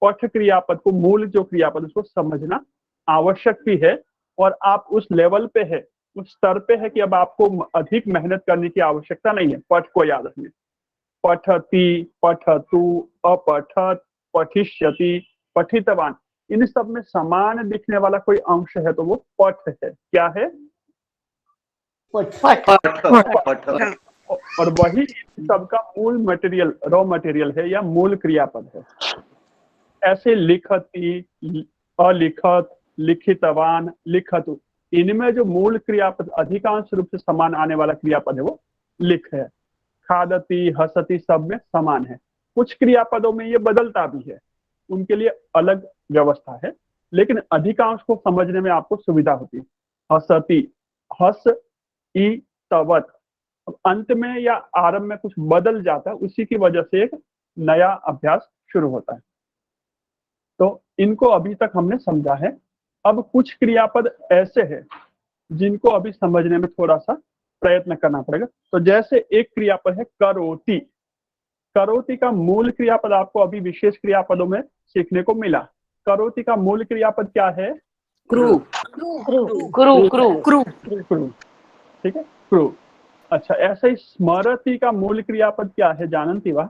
पठ क्रियापद को, मूल जो क्रियापद उसको समझना आवश्यक भी है, और आप उस लेवल पे है, उस स्तर पे है कि अब आपको अधिक मेहनत करने की आवश्यकता नहीं है पठ को याद रखने। पठति, पठतु, अपठत, पठिष्यति, पठितवान, इन सब में समान दिखने वाला कोई अंश है तो वो पठ है। क्या है? और वही सबका मूल मटेरियल, रॉ मटेरियल है या मूल क्रियापद है। ऐसे लिखति, अलिखत, लिखितवान, लिखतु, इनमें जो मूल क्रियापद अधिकांश रूप से समान आने वाला क्रियापद है वो लिख है। खादति, हसति सब में समान है। कुछ क्रियापदों में ये बदलता भी है, उनके लिए अलग व्यवस्था है, लेकिन अधिकांश को समझने में आपको सुविधा होती है। हसति, हस ई तवत, अंत में या आरंभ में कुछ बदल जाता है, उसी की वजह से एक नया अभ्यास शुरू होता है। तो इनको अभी तक हमने समझा है। अब कुछ क्रियापद ऐसे हैं जिनको अभी समझने में थोड़ा सा प्रयत्न करना पड़ेगा। तो जैसे एक क्रियापद है करोति। करोति का मूल क्रियापद आपको अभी विशेष क्रियापदों में सीखने को मिला। करोति का मूल क्रियापद क्या है? क्रू। ठीक है, क्रू। अच्छा, ऐसे ही स्मरति का मूल क्रियापद क्या है जानती वा?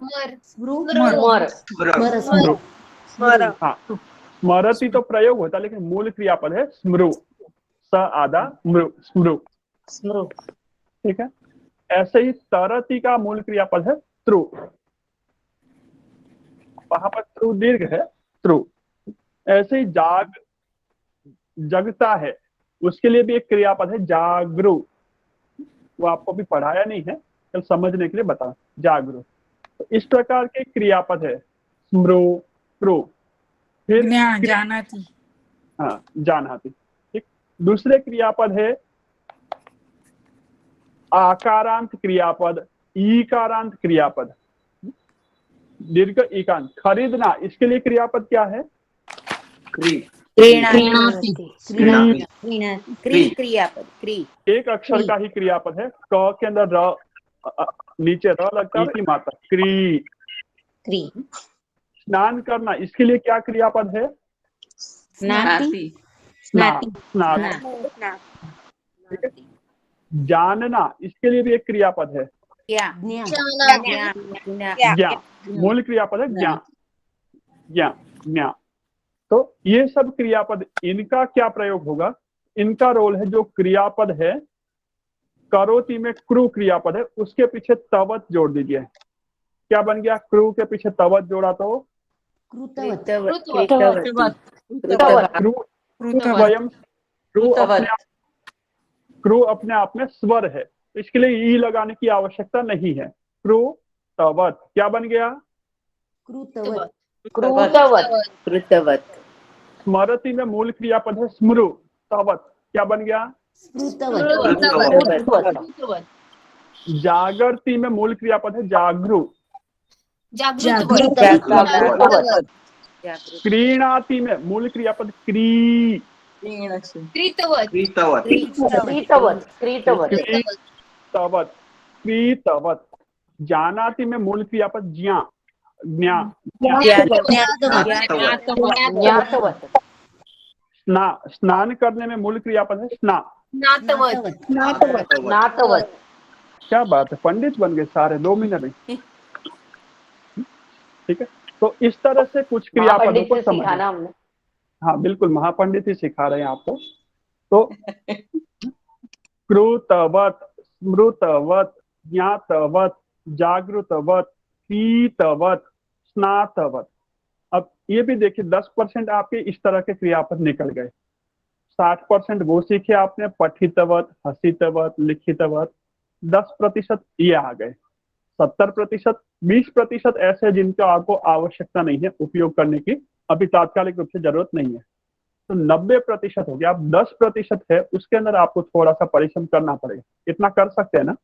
हाँ, स्मरति तो प्रयोग होता है, लेकिन मूल क्रियापद है स्मृ, स आदा मृ, स्मृ। ठीक है। ऐसे ही तरति का मूल क्रियापद है त्रु, वहां पर त्रु दीर्घ है, त्रु। ऐसे ही जगता है, उसके लिए भी एक क्रियापद है जागृ, वो आपको भी पढ़ाया नहीं है, कल समझने के लिए बता, जागृ। तो इस प्रकार के क्रियापद है स्मृ, त्रु, फिर जानाति। हाँ, जानाति। ठीक। दूसरे क्रियापद है आकारांत क्रियापद, ईकारांत क्रियापद, दीर्घ ईकांत। खरीदना, इसके लिए क्रियापद क्या है? एक अक्षर का ही क्रियापद है, क के अंदर र, नीचे र लगता है की मात्रा, क्री। स्नान करना, इसके लिए क्या क्रियापद है? स्नाति। ठीक है। जानना, इसके लिए भी एक क्रियापद है ज्ञान, मूल क्रियापद है ज्ञान, ज्ञान। तो ये सब क्रियापद, इनका क्या प्रयोग होगा? इनका रोल है, जो क्रियापद है करोति में क्रू क्रियापद है, उसके पीछे तवत जोड़ दीजिए। क्या बन गया? क्रू के पीछे तवत जोड़ा तो क्रू अपने आप में स्वर है, इसके लिए ई लगाने की आवश्यकता नहीं है। क्रू तवत क्या बन गया? स्मरति में मूल क्रियापद है स्मृ, तवत क्या बन गया? जागृति में मूल क्रियापद है जागृ, क्रीणाति में मूल क्रियापद क्री, क्रीतवत। जानाति में मूल क्रियापद ज्ञा, ज्ञा। स्नान करने में मूल क्रियापद है स्ना। नातवत नातवत क्या बात है, पंडित बन गए सारे 2 मिनट में। ठीक है, तो इस तरह से कुछ क्रियापदों महापंडित को से समझना। सिखाना हमने। हाँ बिल्कुल, महापंडित ही सिखा रहे हैं आपको। तो कृतवत, स्मृतवत, ज्ञातवत, जागृतवत, पीतवत, स्नातवत। अब ये भी देखिए 10% आपके इस तरह के क्रियापद निकल गए। 60% वो सीखे आपने, पठितवत, हसितवत, लिखितवत। 10% ये आ गए। 70%, 20% ऐसे हैं जिनको आपको आवश्यकता नहीं है उपयोग करने की, अभी तात्कालिक रूप से जरूरत नहीं है। तो 90% हो गया। अब 10% है, उसके अंदर आपको थोड़ा सा परिश्रम करना पड़ेगा। इतना कर सकते हैं ना?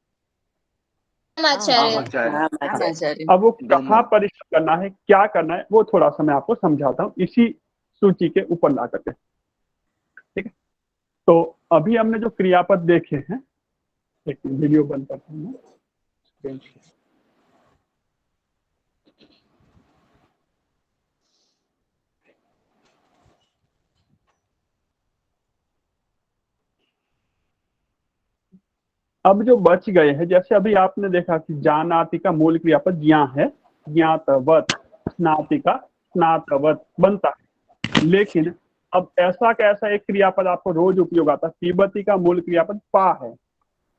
आचार्य। अब वो कहाँ परिश्रम करना है, क्या करना है, वो थोड़ा सा मैं आपको समझाता हूँ इसी सूची के ऊपर ला करके। ठीक है, तो अभी हमने जो क्रियापद देखे हैं, एक वीडियो बंद करता हूँ मैं। अब जो बच गए हैं, जैसे अभी आपने देखा कि जानाति का मूल क्रियापद ज्ञा है, ज्ञातवत। स्नाति का स्नातवत बनता है। लेकिन अब ऐसा कैसा एक क्रियापद आपको रोज उपयोग आता है, तिब्बती का मूल क्रियापद पा है,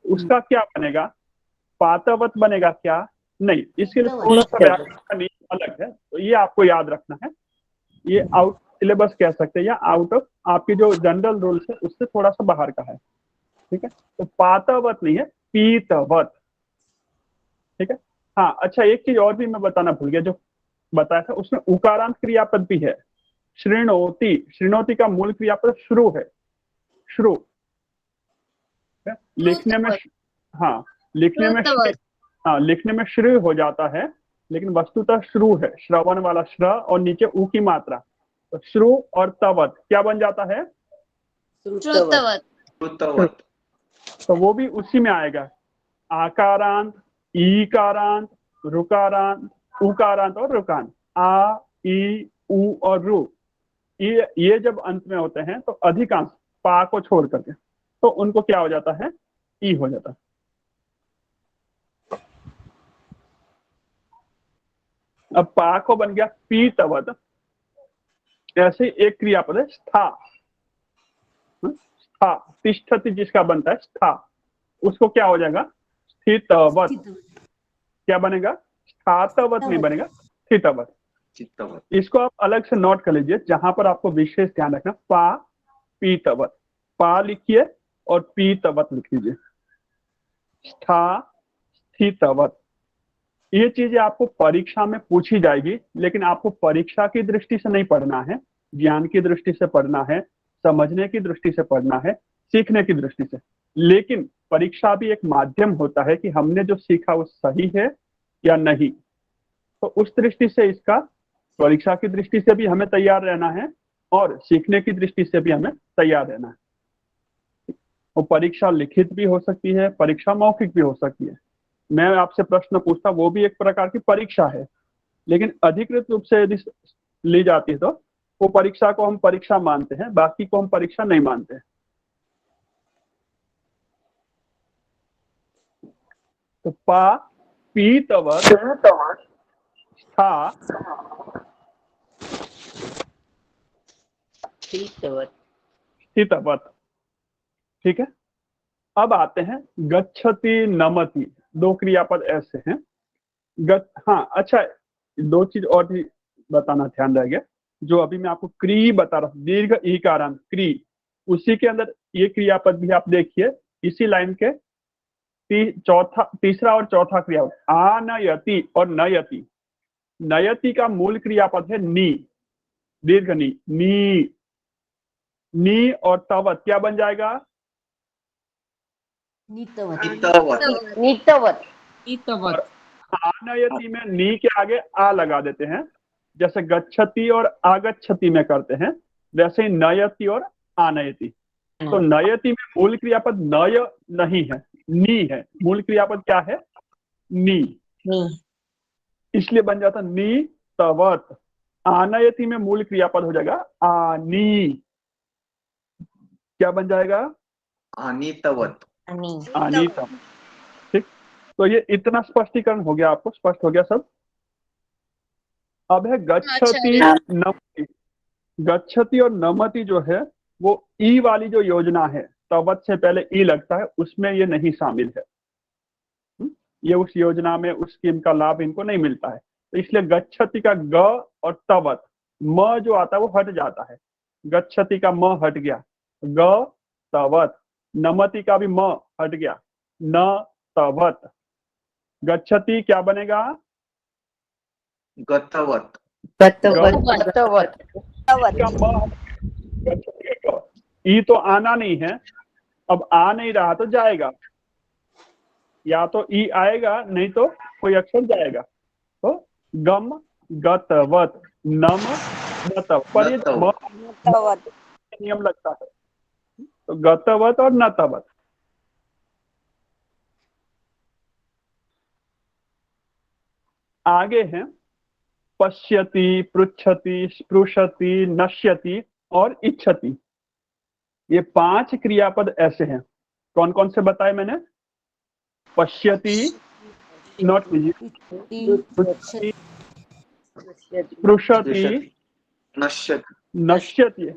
उसका क्या बनेगा? पातवत बनेगा क्या? नहीं, इसके लिए थोड़ा सा व्याकरण का नियम अलग है, तो ये आपको याद रखना है। ये आउट सिलेबस कह सकते हैं, या आउट ऑफ आपके जो जनरल रूल्स है उससे थोड़ा सा बाहर का है। ठीक है, तो पातवत नहीं है, पीतवत। ठीक है, हाँ अच्छा, एक चीज और भी मैं बताना भूल गया, जो बताया था उसमें उकारांत क्रियापद भी है। श्रृणोति, श्रृणोति का मूल क्रियापद श्रु है, श्रु। लिखने में, हाँ लिखने में, हाँ लिखने में श्रु हो जाता है, लेकिन वस्तुतः श्रु है, श्रवण वाला श्र और नीचे ऊ की मात्रा। तो श्रु और तवत क्या बन जाता है? श्रुतवत। तो वो भी उसी में आएगा। आकारांत, ईकारांत, रुकारांत, उकारांत और रुकांत। आ, ई, उ और रु, ये जब अंत में होते हैं तो अधिकांश पा को छोड़ करके तो उनको क्या हो जाता है? ई हो जाता है। अब पा को बन गया पीतवत। ऐसे ही एक क्रियापद है स्था। स्था, तिष्ठति जिसका बनता है स्था, उसको क्या हो जाएगा? स्थितवत। क्या बनेगा? स्थातवत नहीं बनेगा, स्थितवत। इसको आप अलग से नोट कर लीजिए, जहां पर आपको विशेष ध्यान रखना। पा पीतवत, पा लिखिए और पीतवत लिख लीजिए। स्था, स्थितवत। ये चीजें आपको परीक्षा में पूछी जाएगी, लेकिन आपको परीक्षा की दृष्टि से नहीं पढ़ना है, ज्ञान की दृष्टि से पढ़ना है, समझने की दृष्टि से पढ़ना है, सीखने की दृष्टि से। लेकिन परीक्षा भी एक माध्यम होता है कि हमने जो सीखा वो सही है या नहीं। तो उस दृष्टि से इसका, परीक्षा की दृष्टि से भी हमें तैयार रहना है और सीखने की दृष्टि से भी हमें तैयार रहना है। वो परीक्षा लिखित भी हो सकती है, परीक्षा मौखिक भी हो सकती है। मैं आपसे प्रश्न पूछता, वो भी एक प्रकार की परीक्षा है, लेकिन अधिकृत रूप से यदि ली जाती है तो वो परीक्षा को हम परीक्षा मानते हैं, बाकी को हम परीक्षा नहीं मानते हैं। तो पा पीतवत, स्था, स्थितवत। ठीक है, अब आते हैं गच्छति नमति। 2 क्रियापद ऐसे हैं। हाँ अच्छा, 2 चीज और भी बताना ध्यान रह गया। जो अभी मैं आपको क्री बता रहा हूँ, दीर्घ ई कारण क्री, उसी के अंदर ये क्रियापद भी आप देखिए, इसी लाइन के तीसरा और चौथा क्रियापद आनयति और नयति। नयति का मूल क्रियापद है नी, दीर्घ नी, नी। नी और तवत क्या बन जाएगा? नीतवत। आनयति में नी के आगे आ लगा देते हैं, जैसे गच्छति और आगच्छति में करते हैं, वैसे ही नयति और आनयति। तो नयति में मूल क्रियापद नय नहीं है, नी है। मूल क्रियापद क्या है? नी। इसलिए बन जाता नी तवत। आनयति में मूल क्रियापद हो जाएगा आनी। क्या बन जाएगा? अनीतवत। अनीतम। ठीक, तो ये इतना स्पष्टीकरण हो गया, आपको स्पष्ट हो गया सब। अब है गच्छति नमति। गच्छति और नमति जो है वो ई वाली जो योजना है, तवत से पहले ई लगता है, उसमें ये नहीं शामिल है। ये उस योजना में उस स्कीम का लाभ इनको नहीं मिलता है, तो इसलिए गच्छति का ग और तवत म जो आता है वो हट जाता है। गच्छति का म हट गया, ग तवत। नमति का भी म हट गया, न तवत। गच्छति क्या बनेगा? गतवत। ई तो आना नहीं है, अब आ नहीं रहा तो जाएगा, या तो ई आएगा नहीं तो कोई अक्षर जाएगा। तो गम गतवत, नम नतवत, पर ये नियम लगता है, तो गतवत और नतवत। आगे हैं पश्यति, पृच्छति, स्पृशति, नश्यति और इच्छति। ये 5 क्रियापद ऐसे हैं। कौन कौन से बताए मैंने? पश्यति, नॉट स्पृशति, नश्यति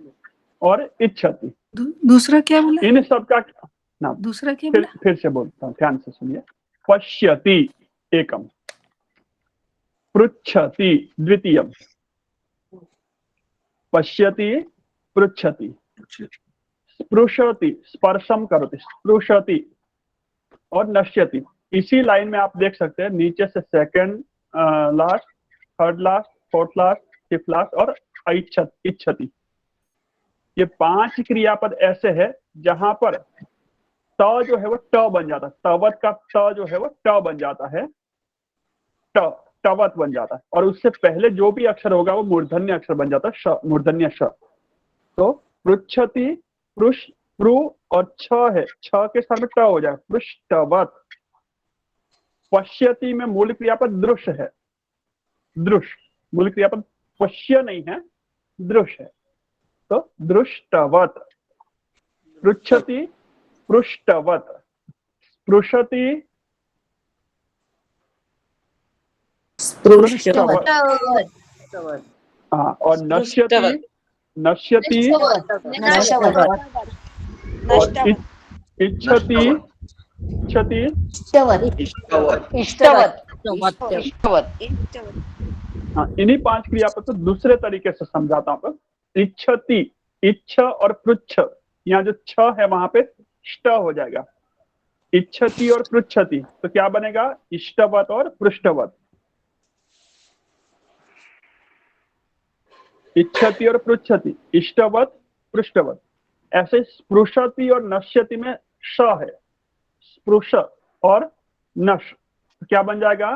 और इच्छति। दूसरा क्या बोला? इन सब का नाम दूसरा क्या बोला? फिर से बोलता हूँ, ध्यान से सुनिए। पश्यति एकम, पृच्छति द्वितीयम, पश्यति पृच्छति, स्पृशति स्पर्शम करोति, स्पृशति और नश्यति। इसी लाइन में आप देख सकते हैं नीचे से second last, third last, fourth last, fifth last और इच्छति। ये 5 क्रियापद ऐसे है जहां पर त जो है वो ट बन जाता है, तवत का त जो है वो ट बन जाता है, टवत बन जाता है, और उससे पहले जो भी अक्षर होगा वो मूर्धन्य अक्षर बन जाता है, श, मूर्धन्य श। तो पृच्छति, पृष, प्रु और छ है, छ के स्थान में ट हो जाए, पृष्ठवत। पश्यति में मूल क्रियापद दृश्य है, दृश्य, मूल क्रियापद पश्य नहीं है, दृश्य है, तो दृष्टवत। पृच्छति पृष्ठवत, स्पृशति स्पृष्टवत, हाँ, और नश्यति नश्यति और इच्छति इच्छति हाँ, इन्हीं 5 क्रियापद को दूसरे तरीके से समझाता हूँ। इच्छति, इच्छ और पृच्छ, यहाँ जो छ है वहां पे ष्ट हो जाएगा। इच्छति और पृच्छति, तो क्या बनेगा? इष्टवत और पृष्ठवत। इच्छति और पृच्छति, इष्टवत पृष्ठवत। ऐसे स्पृशति और नश्यति में श है, स्पृश और नश, तो क्या बन जाएगा?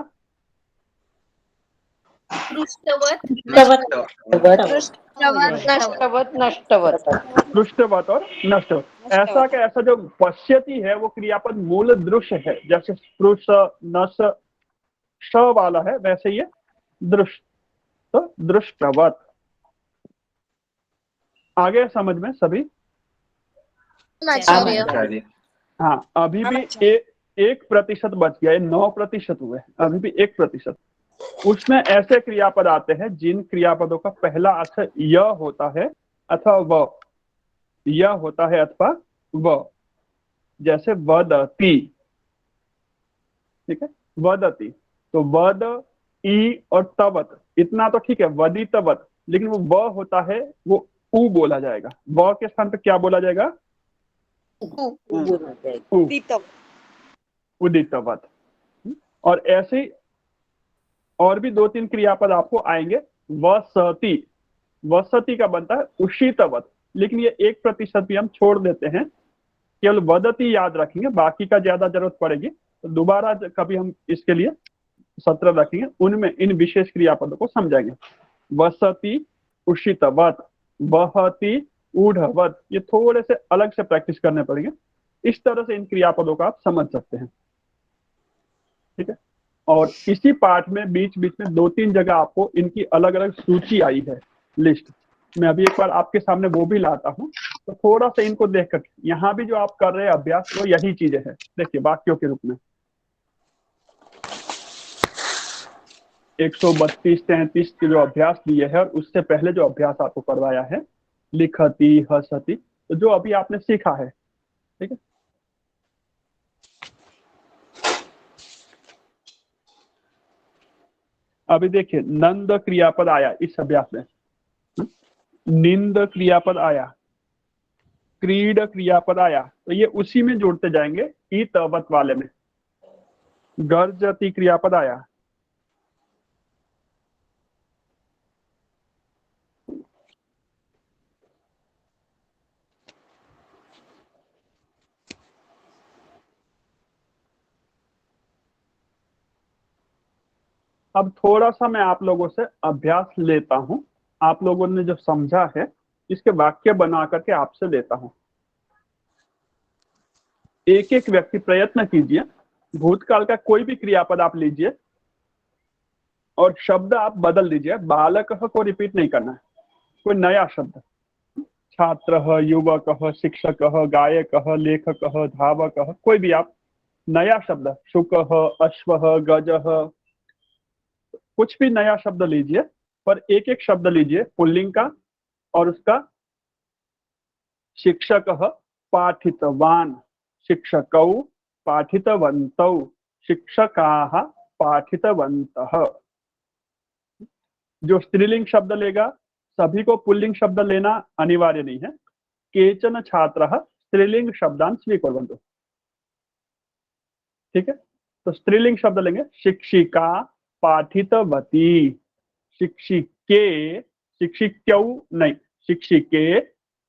पृष्ठवत और नष्टवत। ऐसा का ऐसा जो पश्यति है वो क्रियापद मूल दृश्य है, जैसे स्पृश नश श वाला है वैसे ये दृश्य, तो दृष्टवत। आगे समझ में सभी? हाँ, अभी भी 1% बच गया, 9% हुए, अभी भी 1%। उसमें ऐसे क्रियापद आते हैं जिन क्रियापदों का पहला अक्षर य होता है अथवा व, य होता है अथवा व, जैसे वदति। ठीक है, वदति, तो वद, ई और तवत, इतना तो ठीक है, वदितवत, लेकिन वो व होता है वो उ बोला जाएगा। व के स्थान पे क्या बोला जाएगा? उदितवत। और ऐसे और भी 2-3 क्रियापद आपको आएंगे। वसति, वसति का बनता है उषितवत, लेकिन ये 1% भी हम छोड़ देते हैं, केवल वदति याद रखेंगे, बाकी का ज्यादा जरूरत पड़ेगी तो दोबारा कभी हम इसके लिए सत्र रखेंगे, उनमें इन विशेष क्रियापदों को समझाएंगे। वसति उषितवत, वहति ऊढ़वत, ये थोड़े से अलग से प्रैक्टिस करने पड़ेंगे। इस तरह से इन क्रियापदों का आप समझ सकते हैं। ठीक है, और इसी पाठ में बीच बीच में 2-3 जगह आपको इनकी अलग अलग सूची आई है, लिस्ट। मैं अभी एक बार आपके सामने वो भी लाता हूँ। तो थोड़ा सा इनको देख कर, यहाँ भी जो आप कर रहे हैं अभ्यास वो यही चीजें है। देखिए वाक्यों के रूप में 132-33 के जो अभ्यास दिए हैं और उससे पहले जो अभ्यास आपको करवाया है लिखती हसती, तो जो अभी आपने सीखा है, ठीक है। अभी देखिए नंद क्रियापद आया इस अभ्यास में, निंद क्रियापद आया, क्रीड क्रियापद आया, तो ये उसी में जोड़ते जाएंगे ईतवत वाले में। गर्जति क्रियापद आया, अब थोड़ा सा मैं आप लोगों से अभ्यास लेता हूं, आप लोगों ने जो समझा है इसके वाक्य बना करके आपसे लेता हूं। एक एक व्यक्ति प्रयत्न कीजिए, भूतकाल का कोई भी क्रियापद आप लीजिए और शब्द आप बदल दीजिए। बालक को रिपीट नहीं करना है, कोई नया शब्द, छात्र, युवक, शिक्षक, गायक, लेखक, धावक, कोई भी आप नया शब्द, शुक, अश्व, गज, कुछ भी नया शब्द लीजिए, पर एक एक शब्द लीजिए पुल्लिंग का और उसका शिक्षक, पाठितवान, शिक्षकौ, पाठितवन्तौ, शिक्षकाः, पाठितवन्तः। जो स्त्रीलिंग शब्द लेगा सभी को पुल्लिंग शब्द लेना अनिवार्य नहीं है। केचन छात्रः स्त्रीलिंग शब्दान् स्वीकुर्वन्तु, ठीक है। तो स्त्रीलिंग शब्द लेंगे, शिक्षिका, पाठितवती, शिक्षिके, शिक्षिक्यौ नहीं, शिक्षिके,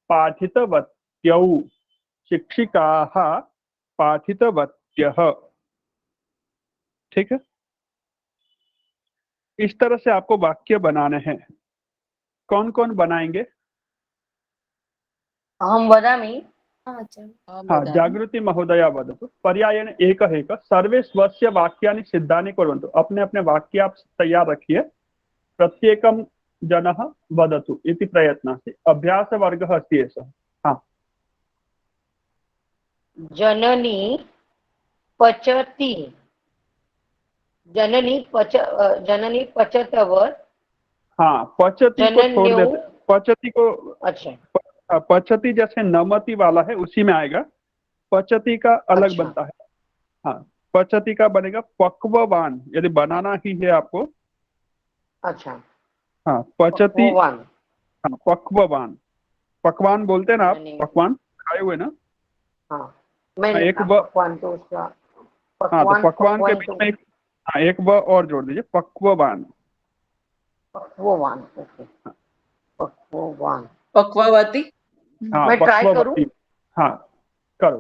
पाठितवत्यौ, शिक्षिकाः, पाठितवत्यः, ठीक है। इस तरह से आपको वाक्य बनाने हैं। कौन कौन बनाएंगे? अहम वदामि। हाँ, जागृति महोदया वदतु। पर्यायेण एकः एकः सर्वे स्वस्य वाक्यानि सिद्धानि कुर्वन्तु। अपने अपने वाक्य आप तैयार रखिए। प्रत्येकं जनः वदतु इति प्रयत्नः। अभ्यासवर्गः अस्ति एषः। हाँ, जननी पचति, जननी पचतवर। हाँ, पचति को छोड़ देते, पचति को, अच्छा, पचति जैसे नमति वाला है उसी में आएगा, पचति का अलग अच्छा। बनता है। हाँ, पचति का बनेगा पक्ववान, यदि बनाना ही है आपको। अच्छा, हाँ, पचति, पक्ववान। हाँ, पक्ववान, पकवान बोलते हैं ना आप, नहीं। पकवान खाए हुए ना। हाँ, मैंने एक कहा पकवान तो उसका हाँ, तो पकवान के बीच में एक व और जोड़ दीजिए, पक्ववान। पक्ववान, ओके, पक्ववान। पक्वावती। हाँ, मैं ट्राई करूं? पक्ववती। हाँ, करो।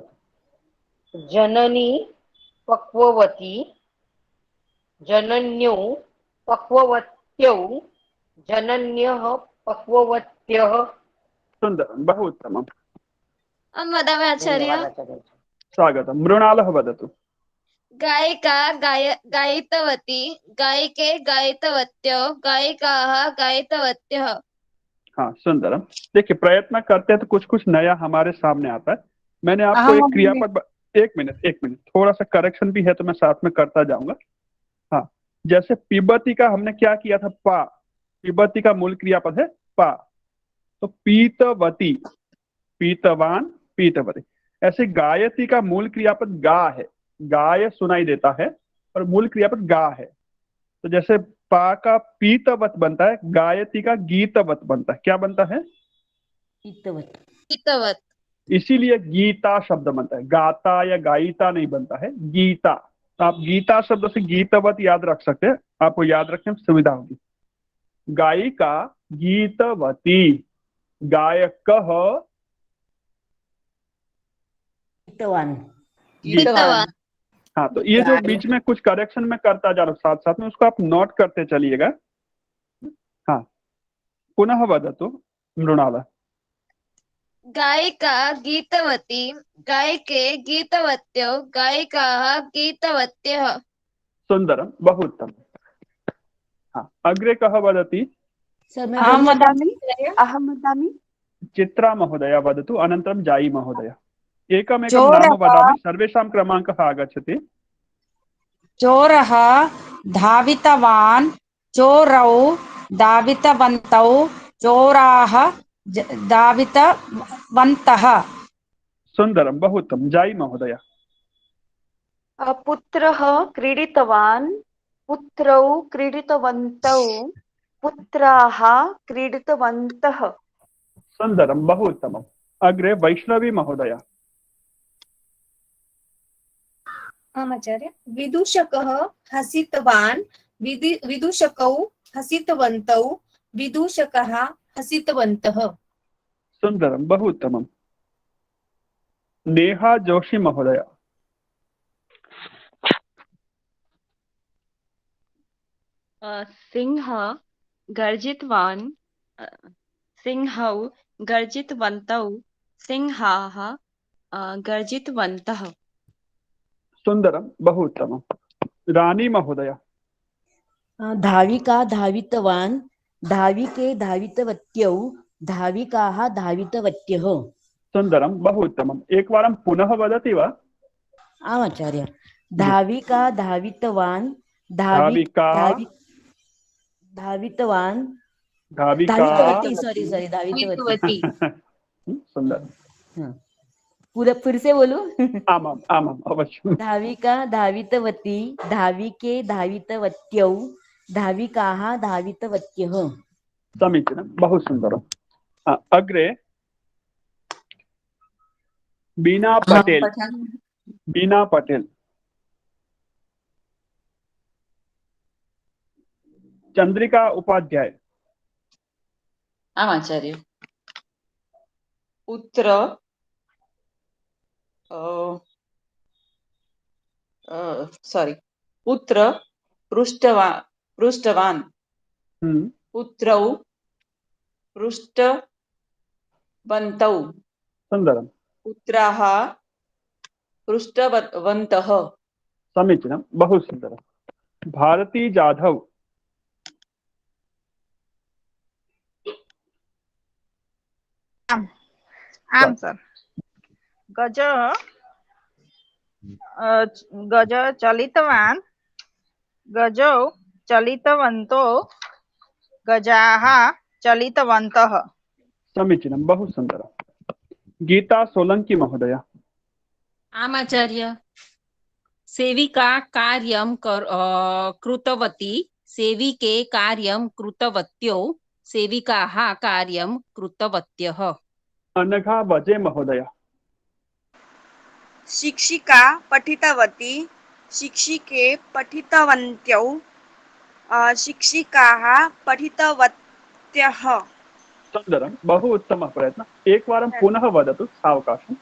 जननी पक्ववती, जनन्यौ पक्ववत्यौ, जनन्यः पक्ववत्यः। सुंदर, बहु उत्तमम्। वदामि आचार्य। धन्यवाद आचार्य। स्वागतम्। मृणालः वदतु। गायिका गायितवती, गायिके गायितवत्यौ, गायिकाः गायितवत्यः। हाँ, सुंदरम। देखिए प्रयत्न करते हैं तो कुछ कुछ नया हमारे सामने आता है। मैंने आपको एक क्रियापद, एक मिनट, थोड़ा सा करेक्शन भी है तो मैं साथ में करता जाऊंगा। हाँ, जैसे पिबती का हमने क्या किया था, पा, पिबती का मूल क्रियापद है पा, तो पीतवती, पीतवान, पीतवती। ऐसे गायती का मूल क्रियापद गा है, गाय सुनाई देता है और मूल क्रियापद गा है। तो जैसे पा का पीतवत बनता है, गायती का गीतवत बनता है। क्या बनता है? गीतवत। इसीलिए गीता शब्द बनता है, गाता या गायिता नहीं बनता है, गीता। तो आप गीता शब्द से गीतवत याद रख सकते हैं, आपको याद रखने में सुविधा होगी। गायिका गीतवती, गायकः गीतवान। हाँ, तो ये जो बीच में कुछ करेक्शन में करता जा रहा हूँ साथ साथ में, उसको आप नोट करते चलिएगा। हाँ, पुनः वदतु मृणाल। गायिका गीतवती, गायिके गीतवत्यौ, गायिकाः गीतवत्यः। सुंदरम, बहु उत्तम। हाँ, अग्रे कः वदति? अहं वदामि। चित्रा महोदया वदतु, अनन्तरं जायी महोदय। एकमेकं चोरः नाम वदामि, सर्वेषां क्रमाङ्कः आगच्छति। चोरः धावितवान्, चोरौ धावितवन्तौ, चोराः धावितवन्तः। सुन्दरं, बहु उत्तमं। जायी महोदय। पुत्रः क्रीडितवान्, पुत्रौ क्रीडितवन्तौ, पुत्राः क्रीडितवन्तः। सुन्दरं, बहु उत्तमम्। अग्रे वैष्णवी महोदय। आचार्य, विदूषकः हसितवान्, विदूषकौ हसितवन्तौ, विदूषकः हसितवन्तः। सुन्दरं, बहु उत्तमम्। नेहा जोशी महोदय। सिंहः गर्जितवान्, सिंहौ गर्जितवन्तौ, सिंहाः गर्जितवन्तः। सुन्दरं, बहु उत्तमं। रानी महोदय। धाविका धावितवान्, धाविके धावितवत्यौ, धाविकाः धावितवत्यः। सुन्दरं, बहु उत्तमम्। एकवारं पुनः वदति वा? आचार्य। धाविका धावितवान्, धाविका धावितवान्, धाविका धावितवती, सॉरी धावितवती। सुन्दर। पूरा फिर से बोलूं? आमाम् आमाम् अवश्यं। धाविका धावितवती, धाविके धावितवत्यौ, धाविकाः धावितवत्यः। समीचीनं, बहु सुन्दरम्। अग्रे बीना पटेल। बीना पटेल। चंद्रिका उपाध्याय। आम् आचार्य। पुत्र पुत्र पृष्टवान्, पुत्रौ पृष्टवन्तौ, सुन्दरं। पुत्राः पृष्टवन्तः। समीचीनं, बहु सुन्दरं। भारती जाधव। आम सर। गज चलितवान्, गजौ चलितवन्तो, गजाः चलितवन्तः। समीचीनं, बहु सुन्दरं। गीता सोलंकी महोदय। आचार्य। सेविका कार्यं कृतवती, सेविके कार्यं कृतवत्यौ, सेविकाः कार्यं कृतवत्यः। अनघा वजे महोदय। शिक्षिका पठितवती, शिक्षिके पठितवन्त्यौ, शिक्षिकाः पठितवत्यः। सुन्दरं, बहु उत्तमः प्रयत्नः। एकवारं पुनः वदतु सावकाशम्।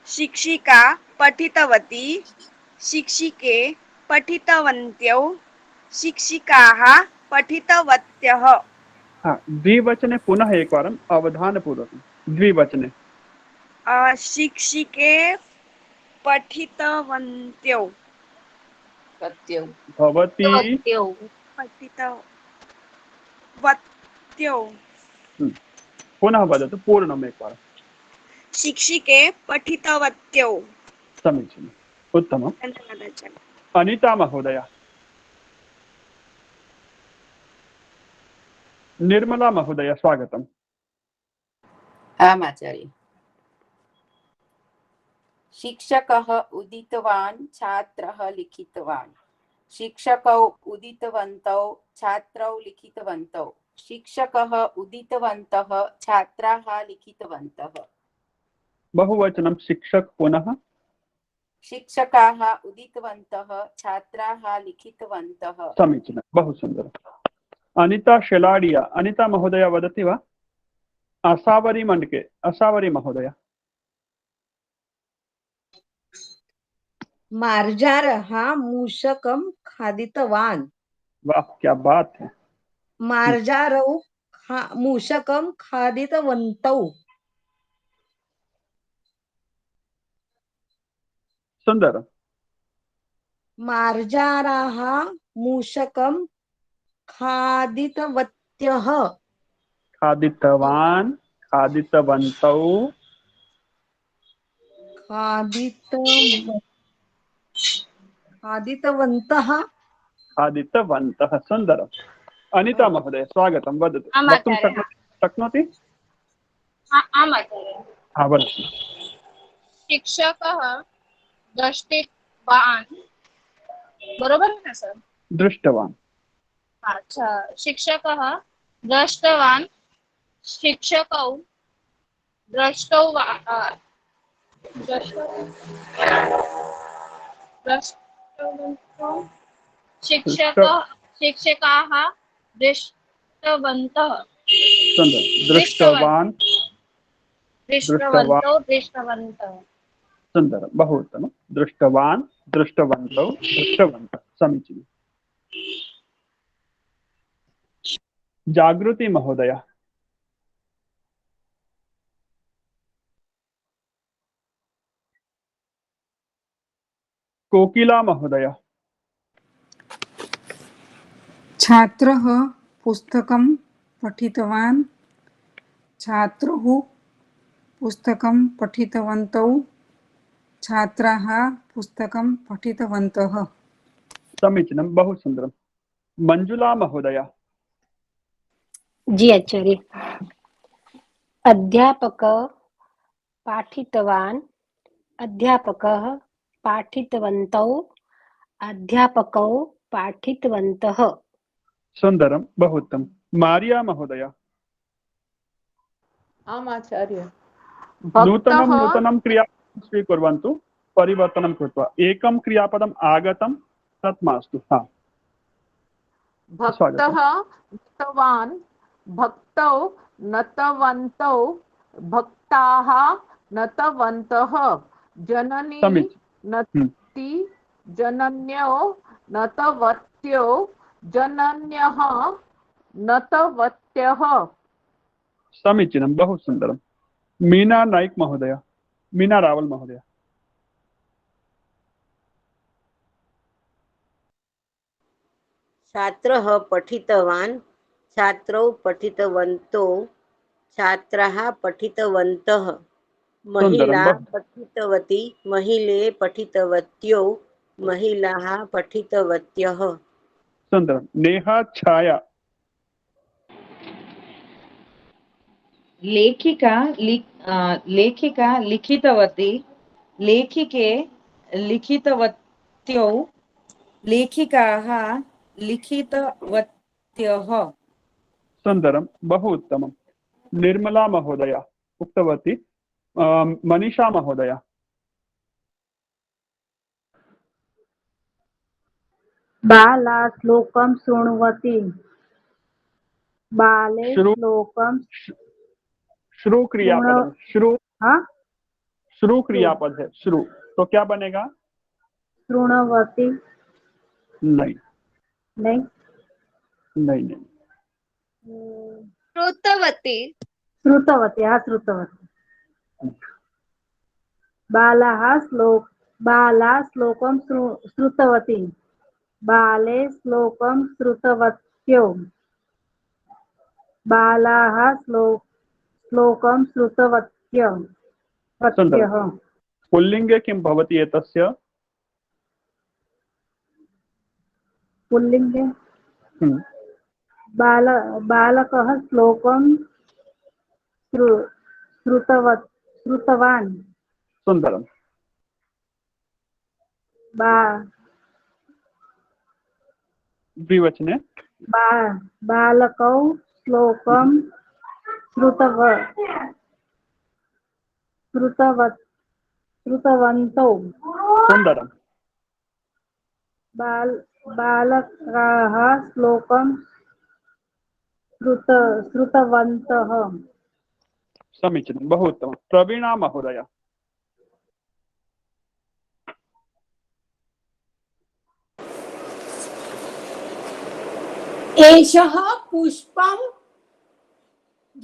शिक्षिका पठितवती, शिक्षिके पठितवन्त्यौ, शिक्षिकाः पठितवत्यः। द्विवचने पुनः एकवारम् अवधानपूर्वकं। द्विवचने। शिक्षिके पठितवन्त्यौ, भवती पठितवत्यौ। पुनः वदतु पूर्णम् एकवारं। शिक्षिके पठितवत्यौ। समीचीनम्, उत्तमम्। अनिता महोदय। निर्मला महोदय, स्वागतम्। आम् आचार्य। शिक्षकः उदितवान्, छात्रः लिखितवान्, शिक्षकौ उदितवन्तौ, छात्रौ लिखितवन्तौ, शिक्षकः उदितवन्तः, छात्राः लिखितवन्तः। बहुवचनं शिक्षक पुनः। शिक्षकाः उदितवन्तः, छात्राः लिखितवन्तः। समीचीनं, बहु सुन्दरम्। अनिता शेलाडिया। अनिता महोदय वदति वा? आसावरी मण्डके। आसावरी महोदय। मार्जारः मूषकं खादितवान्। वाह, क्या बात है। मार्जारौ मूषकं खादितवन्तौ। सुन्दरम्। मार्जाराः मूषकं खादितवत्यः। खादितवान्। खादितवन्तौ खादितवन्तः खादितवन्तः सुन्दरम् अनिता महोदय स्वागतं वदतु आम् वक्तुं आचार्य। शक्नोति आम् आचार्य। वदतु शिक्षकः दृष्टिवान् बरोबर है ना सर? दृष्टवान् अच्छा, शिक्षकः दृष्टवान् शिक्षकौ दृष्टौ दृष्टवन्तौ शिक्षकाः दृष्टवन्तः दृष्टवान् दृष्टवन्तः सुन्दरं बहु उत्तमं दृष्टवान् दृष्टवन्तौ दृष्टवन्तः समीचीनं जागृति महोदय कोकिला महोदय छात्रः पुस्तकं पठितवान् छात्रुः पुस्तकं पठितवन्तौ छात्राः पुस्तकं पठितवन्तः समीचीनं बहु सुन्दरं मंजुला महोदय जी आचार्य अध्यापक पाठितवान् अध्यापकः पाठितवन्तौ अध्यापकौ पाठितवन्तः सुन्दरं बहु उत्तमं मारिया महोदय आम् आचार्य नूतनं क्रियापदं स्वीकुर्वन्तु परिवर्तनं कृत्वा एकं क्रियापदम् आगतं तत् मास्तु भक्तः नतवान् भक्तौ नतवन्तौ भक्ताः नतवन्तः जननी नतति जनन्यौ नतवत्यो जनन्यः नतवत्यः समीचीनं बहु सुन्दरं मीना नाइक महोदय मीना रावल महोदय छात्रः पठितवान् छात्रौ पठितवन्तौ छात्राः पठितवन्तः महिला पठितवती महिले पठितवत्यौ महिलाः पठितवत्यः सुन्दरं नेहा छाया लेखिका लिखितवती लेखिके लिखितवत्यौ लेखिकाः लिखितवत्यः सुन्दरं बहु उत्तमं निर्मला महोदय उक्तवती मनीषा महोदय बाला श्लोकं शृण्वति बाले श्लोकं श्रु क्रियापद श्रु क्रियापद है श्रु तो क्या बनेगा शृण्वति नहीं नहीं नहीं नहीं श्रुतवती श्रुतवती श्रुतवती बाला श्लोकं श्रुतवती बाले श्लोकं श्रुतवत्यौ बालाः श्लोकं श्रुतवत्यः पुल्लिंगे किं भवति एतस्य पुल्लिंगे बालकः श्लोकं श्रुतवान् सुन्दरं द्विवचने बालकौ श्लोकं श्रुतवन्तौ सुन्दरं बालकाः श्लोकं श्रुतवन्तः समीचीनं बहु उत्तमं प्रवीणा महोदय एषः पुष्पं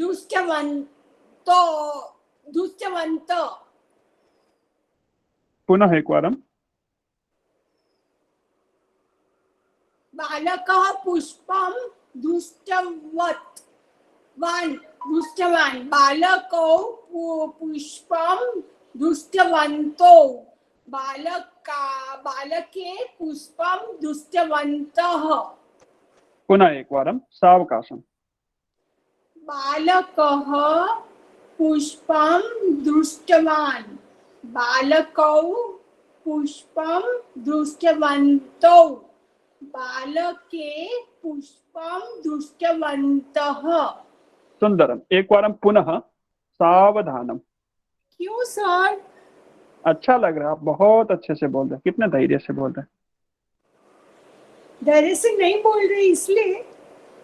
दृष्टवन्त पुनः एकवारं बालकः पुष्पं दृष्टवान् दृष्टवान् बालकौ पुष्पं दृष्टवन्तौ बालके पुष्पं दृष्टवन्तः पुनः एकवारं सावकाशम्। बालकः पुष्पं दृष्टवान् बालकौ पुष्पं दृष्टवन्तौ बालके पुष्पं दृष्टवन्तः। सुंदरम। एकवारं पुनः सावधानम। क्यों सर? अच्छा लग रहा है, आप बहुत अच्छे से बोल रहे हैं। कितने धैर्य से बोल रहे हैं। धैर्य से नहीं बोल रहे इसलिए।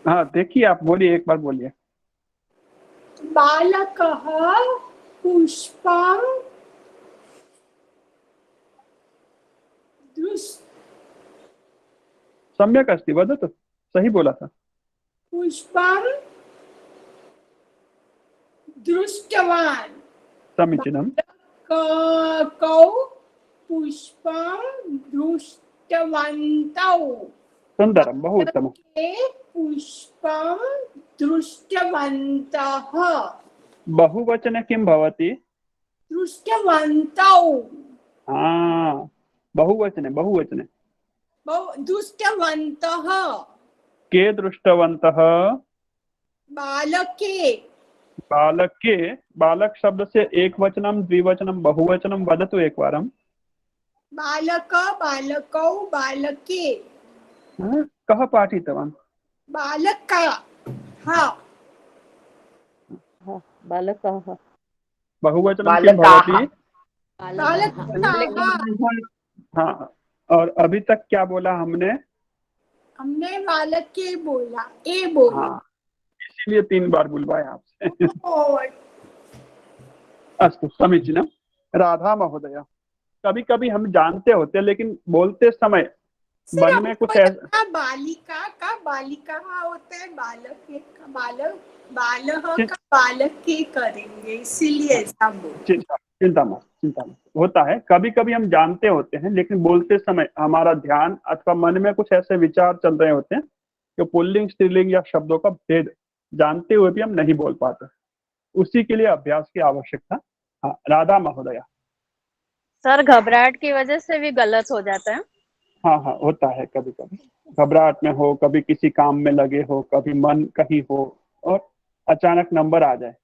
हाँ देखिए, आप बोलिए, एक बार बोलिए। बालकः पुष्पं सम्यक अस्ति वदतु। सही बोला था। पुष्पं दृष्टवान् समीचीनम्। कौ पुष्पं दृष्टवन्तौ सुंदरम, बहु उत्तमम्। पुष्पं दृष्टवन्तः। बहुवचने किं भवति? दृष्टवन्तौ। हाँ, बहुवचने बहुवचने दृष्टवन्तः। के दृष्टवन्तः? बालके। बालके। बालक शब्द से एक वचनम द्विवचनम बहुवचनम वदतु एकवारं। बालक बालकौ बालके। कः पाठितवान्? बालका। हाँ। बालकाः। बहुवचनं किं भवति? बालकाः। हाँ, और अभी तक क्या बोला हमने? हमने बालके बोला, ए बोला। हाँ, इसीलिए 3 बार बुलवाया आपसे। अस्तु, समीचीनम्। राधा महोदय, कभी कभी हम जानते होते लेकिन बोलते समय मन में कुछ ऐसा। बालिका का बालिका होता है, बालक का बालक, बालह का बालक के करेंगे, इसीलिए ऐसा बोल। चिंता मत होता है। कभी कभी हम जानते होते हैं लेकिन बोलते समय हमारा ध्यान अथवा मन में कुछ ऐसे विचार चल रहे होते हैं कि पुल्लिंग स्त्रीलिंग या शब्दों का भेद जानते हुए भी हम नहीं बोल पाते। उसी के लिए अभ्यास की आवश्यकता। हाँ, राधा महोदया। सर घबराहट की वजह से भी गलत हो जाता है। हाँ हाँ, होता है। कभी कभी घबराहट में हो, कभी किसी काम में लगे हो, कभी मन कहीं हो और अचानक नंबर आ जाए।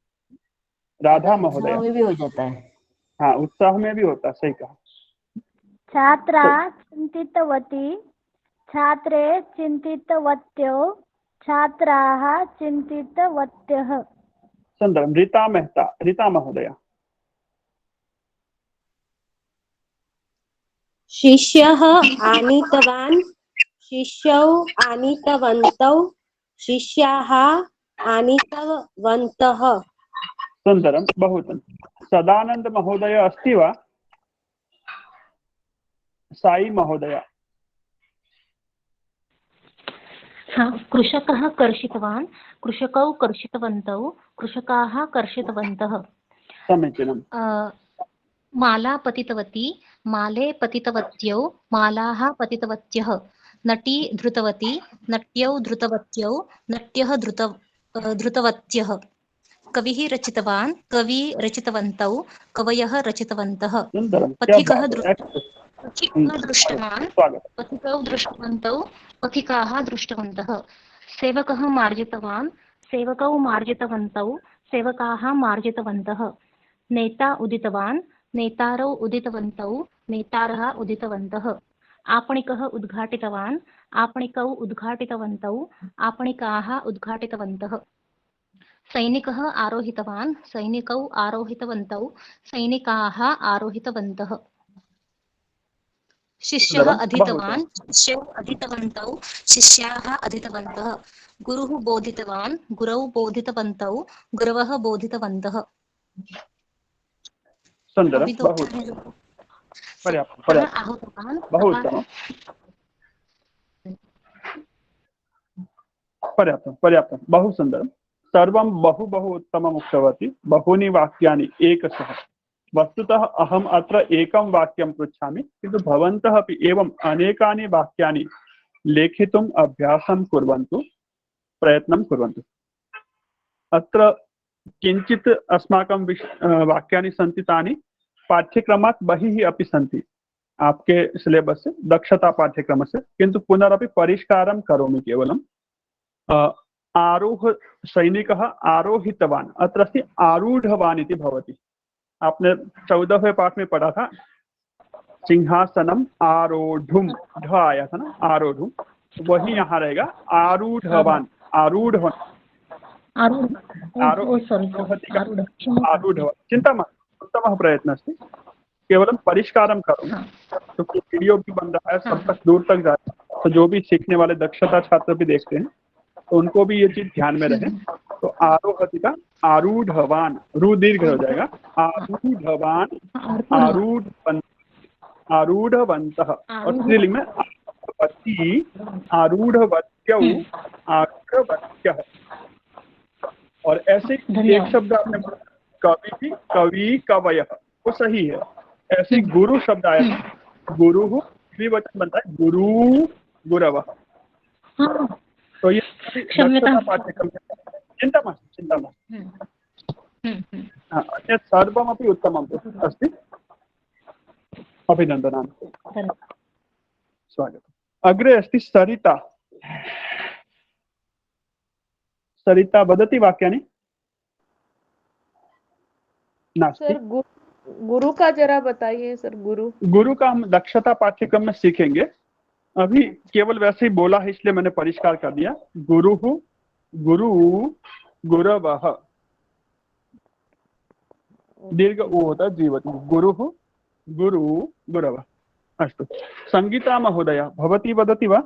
राधा महोदया। उत्साह में भी हो जाता है। हाँ, उत्साह में भी होता है, सही कहा। छात्रा चिन्तितवती छात्रे चिन्तितवत्यौ छात्राः चिन्तितवत्यः। सुंदरम। रीता मेहता। रीता महोदया। शिष्यः आनीतवान् शिष्यौ आनीतवन्तौ शिष्याः आनीतवन्तः। सुंदरम, बहु उत्तम। सदानंद महोदय अस्ति वा? साई महोदया। कृषकः कर्षितवान् कृषकौ कर्षितवन्तौ कृषकाः कर्षितवन्तः। समीचीनम्। माला पतितवती माले पतितवत्यौ मालाः पतितवत्यः। नटी धृतवती नट्यौ धृतवत्यौ नट्यः धृतवत्यः। कविः रचितवान् कवि रचितवन्तौ कवयः रचितवन्तः। पथिकः दृष्टवान् पथिकौ दृष्टवन्तौ पथिकाः दृष्टवन्तः। सेवकः मार्जितवान् सेवकौ मार्जितवन्तौ सेवकाः मार्जितवन्तः। नेता उदितवान् नेतारौ उदितवन्तौ नेतारः उदितवन्तः। आपणिकः उद्घाटितवान् आपणिकौ उद्घाटितवन्तौ आपणिकाः उद्घाटितवन्तः। सैनिकः आरोहितवान् सैनिकौ आरोहितवन्तौ सैनिकाः आरोहितवन्तः। शिष्यः अधीतवान् शिष्यौ अधीतवन्तौ शिष्याः अधीतवन्तः। गुरुः बोधितवान् गुरौ बोधितवन्तौ गुरवः बोधितवन्तः। सुंदरम, बहुत पर्याप्त बहुत उत्तमम्। पर्याप्तं पर्याप्तं, बहु सुन्दरं। सर्वं बहु बहु उत्तमम् उक्तवती। बहूनि वाक्यानि एकशः। वस्तुतः अहम् अत्र एकं वाक्यं पृच्छामि, किन्तु भवन्तः अपि एवम् अनेकानि वाक्यानि लेखितुम् अभ्यासं कुर्वन्तु, प्रयत्नं कुर्वन्तु। अत्र किञ्चित् अस्माकं वाक्यानि सन्ति तानि पाठ्यक्रमात् बहिः अपि सन्ति आपके सिलेबस् से, दक्षता पाठ्यक्रमस्य, किन्तु पुनरपि परिष्कारं करोमि केवलम्। आरोह सैनिकः आरोहितवान्, अत्र अस्ति आरूढ़वान् इति भवति। आपने 14वें पाठ में पढ़ा था, सिंहासनम आरोढ़ुम, ढ आया था ना, आरोढ़ुम, वही यहाँ रहेगा आरूढ़वान्, आरूढ़वान्, आरूढ़वान्। चिंता मास्तु, उत्तमः प्रयत्नः अस्ति, केवलं परिष्कारं करोमि। तो वीडियो भी बन रहा है, सब तक दूर तक जाए, तो जो भी सीखने वाले दक्षता छात्र भी देखते हैं तो उनको भी ये चीज ध्यान में रहे। तो आरोहति का आरूढ़वान, रू दीर्घ हो जाएगा, आरूढ़वान, आरूढ़वन्तः, और स्त्रीलिंग में आरूढ़वती, आरूढ़वत्यौ, आरूढ़वत्यः। और ऐसे एक शब्द आपने कवि भी, कवि कवयः, वो सही है। ऐसे गुरु शब्द आया था, गुरु द्विवचन बनता है, गुरु गुरवः। तो ये पाठ्यक्रम, चिंता मास्तु, चिंता मास्तु। अन्यत् सर्वमपि उत्तमम् अस्ति। अभिनन्दनानि, स्वागतम्। अग्रे अस्ति सरिता। सरिता वदति वाक्यानि? नास्ति। गुरु का जरा बताइए सर। गुरु का हम दक्षता पाठ्यक्रम में सीखेंगे। अभी केवल वैसे ही बोला है, इसलिए मैंने परिष्कार कर दिया। गुरु, गुरु, गुरवः, दीर्घ उ होता है द्विवचन, गुरु, गुरु, गुरवः। अस्तु, संगीता महोदय भवती वदति वा?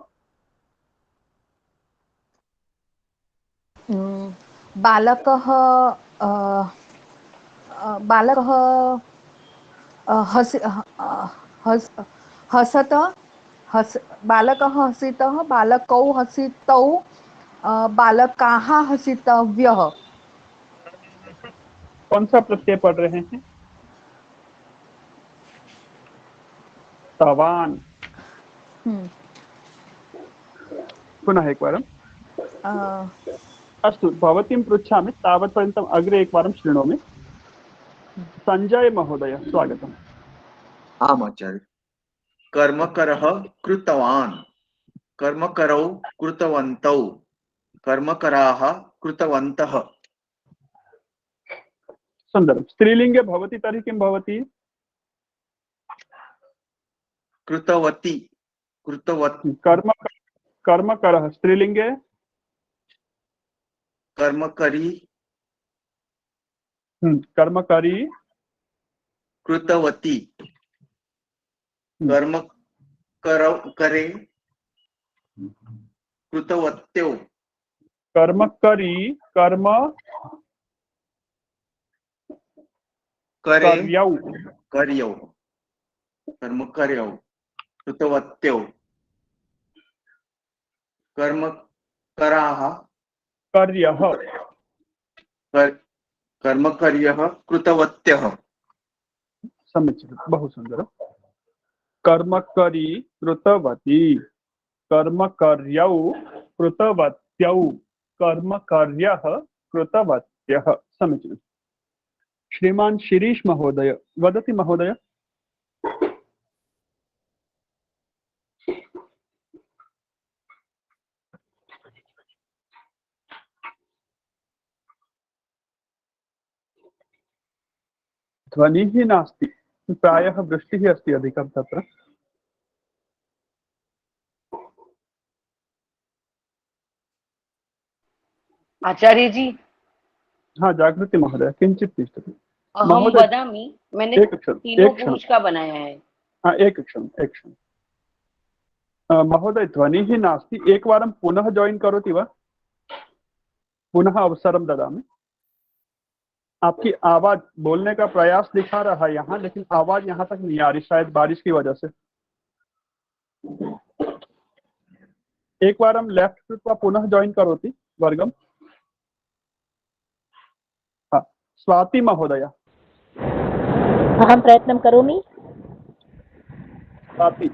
बालकः बालकः हसितः, बालकौ हसितौ, बालकाः हसितव्यः। कौन सा प्रत्यय पढ़ रहे हैं? तवान। पुनः एकवारम्। अस्तु, भवतीं पृच्छामि, तावत्पर्यन्तम् अग्रे एकवारं शृणोमि। संजय महोदय स्वागतम्। आम् आचार्य। कर्मकरः कृतवान्, कर्मकरौ कृतवन्तौ, कर्मकराः कृतवन्तः। सुन्दरं। स्त्रीलिङ्गे भवति तर्हि किं भवति? कृतवती, कृतवती। कर्मकरः स्त्रीलिङ्गे? कर्मकरी, कर्मकरी, कृतवती, कर्म करे, कृतवत्यौ, कर्मकरी, कर्म कर्यौ, कर्यौ, कर्म कर्यौ, कृतवत्यौ, कर्म कराः, कर्यः, कर्मकर्यः कृतवत्यः। समीचीनं, बहु सुन्दरं। कर्मकरी कृतवती, कर्मकर्यौ कृतवत्यौ, कर्मकर्यः कृतवत्यः। समीचीनं। श्रीमान शिरीष महोदय वदति महोदय। ध्वनिः नास्ति, प्रायः वृष्टिः अस्ति अधिकं तत्र। आचार्य जी। हाँ जागृति महोदय, किंचित तिष्ठतु। अहम वदामि, मैंने तीनों पुरुष का बनाया है। हाँ एक क्षण। महोदय ध्वनिः नास्ति, एकवारं पुनः जॉइन करोति वा? पुनः अवसरं ददामि। आपकी आवाज बोलने का प्रयास दिखा रहा है यहाँ, लेकिन आवाज यहाँ तक नहीं आ रही, शायद बारिश की वजह से। एक बार हम लेफ्ट कृत्वा पुनः जॉइन करोति वर्गम। हाँ, स्वाति महोदय। अहं प्रयत्नं करोमि। स्वाति,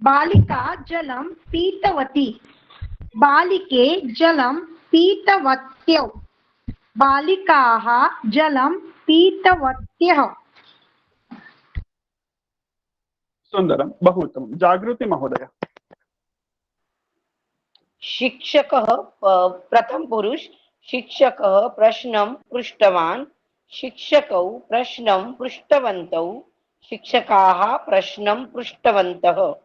बालिका जलं पीतवती। बालिके जलं पीतवत्यौ बालिकाः जलं पीतवत्यः। सुंदरम, बहु उत्तमं। जागृति महोदय। शिक्षकः प्रथम पुरुष शिक्षकः प्रश्नं पृष्टवान्, शिक्षकौ प्रश्नं पृष्टवन्तौ, शिक्षकाः प्रश्नं पृष्टवन्तः।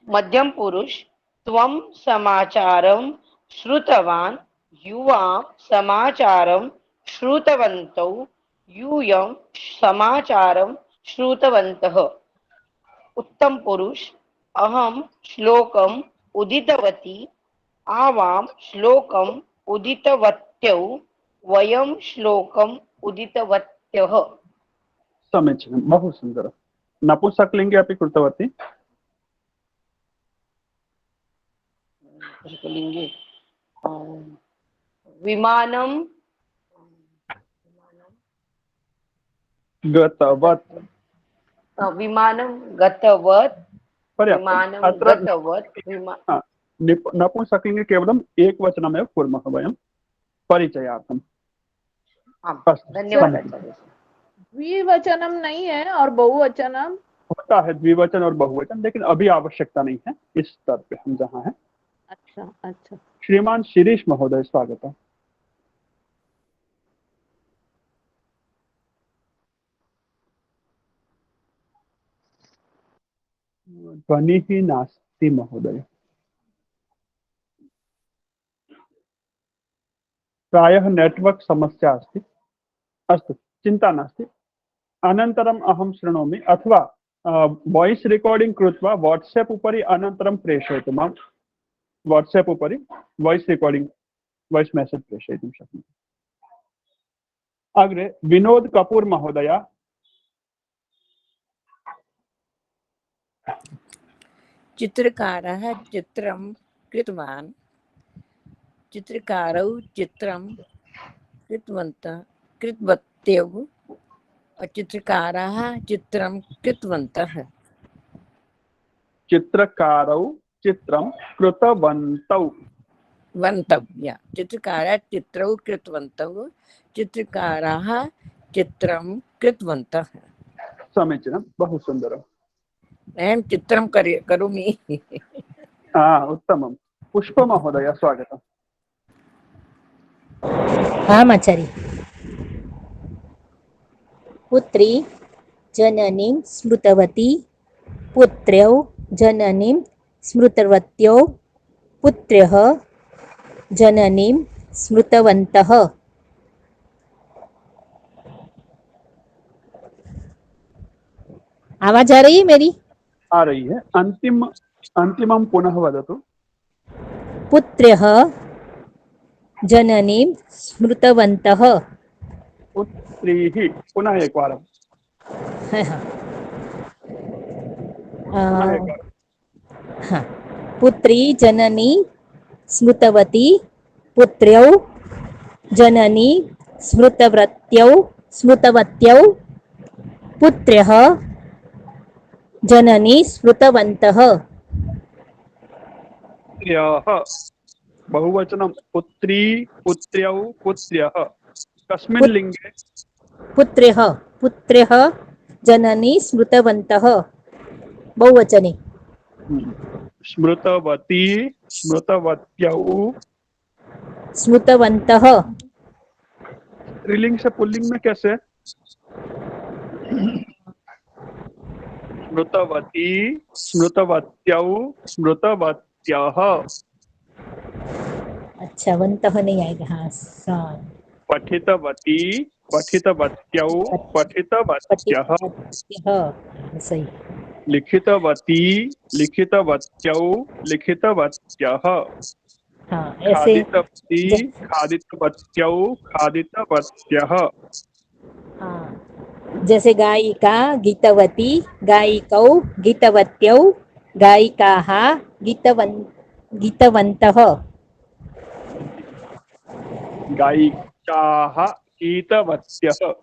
मध्यम पुरुष त्वं समाचारं श्रुतवान्, युवां समाचारं श्रुतवन्तौ, यूयं समाचारं श्रुतवन्तः। उत्तम पुरुष अहं श्लोकम् उदितवती, आवां श्लोकम् उदितवत्यौ, वयं श्लोकम् उदितवत्यः। समीचीनं, बहु सुन्दरं। नपुंसकलिङ्गे अपि कृतवती। नपुंसकलिङ्गे विमानं गतवत्, विमानं गतवत्, विमानं अत्र गतवत्, नपुंसकलिङ्गे केवलम् एकवचनमेव कुर्मः वयं परिचयार्थम्। धन्यवाद। द्विवचनम नहीं है और बहुवचनम होता है, द्विवचन और बहुवचन, लेकिन अभी आवश्यकता नहीं है इस स्तर पे हम जहाँ हैं। अच्छा अच्छा। श्रीमान शिरीष महोदय, स्वागत है। ध्वनिः नास्ति महोदय, प्रायः नेटवर्क समस्या अस्ति। अस्तु, चिंता नास्ति, अनन्तरम् अहं शृणोमि, अथवा वॉइस रेकॉर्डिंग कृत्वा व्हाट्सएप उपरि अनन्तरं प्रेषयतु मां। व्हाट्सएप उपरि वॉइस रेकॉर्डिंग, वॉइस मेसेज प्रेषयितुं शक्नोति। अग्रे विनोद कपूर महोदय। चित्रकारः चित्रं कृतवान्, चित्रकारौ चित्रं कृतवत्यौ, चित्रकाराः चित्रं कृतवन्तः। चित्रकारौ चित्रं कृतवन्तौ, चित्रकारः चित्रौ कृतवन्तौ, चित्रकाराः चित्रं कृतवन्तः। समीचीनं, बहु सुन्दरम्। अहं चित्रं करोमि। उत्तमं। पुष्प महोदय, स्वागतम्। आम् आचार्य। पुत्री जननीं स्मृतवती, पुत्र्यौ जननीं स्मृतवत्यौ, पुत्र्यः जननीं स्मृतवन्तः। आवाज आ रही है मेरी? आ रही है। अंतिमं पुनः वदतु। पुत्र्यः जननीं स्मृतवन्तः। पुत्रीः, पुनः एकवारं। पुत्री जननी स्मृतवती, पुत्र्यौ जननी स्मृतवत्यौ, पुत्र्यः जननी स्मृतवन्तः। बहुवचनं पुत्री, पुत्र्यौ, पुत्र्यः। कस्मिन् लिङ्गे? पुत्र्यः, पुत्र्यः जननी स्मृतवन्तः, बहुवचने। स्मृतवती, स्मृतवत्यौ, स्मृतवन्तः। स्त्रीलिंग से पुल्लिंग में कैसे? स्मृतवती, स्मृतवत्यौ, स्मृतवत्यः। अच्छा, वन्तः नहीं आएगा। हाँ, पठितवती, पठितवत्यौ, पठितवत्यः। सही। लिखितवती, लिखितवत्यौ, लिखितवत्यः। खादितवती, खादितवत्यौ, खादितवत्यः। जैसे गायिका गीतवती, गायिकौ गीतवत्यौ, गायिकाः गीतवन्तः। गायिकाः गीतवत्यः,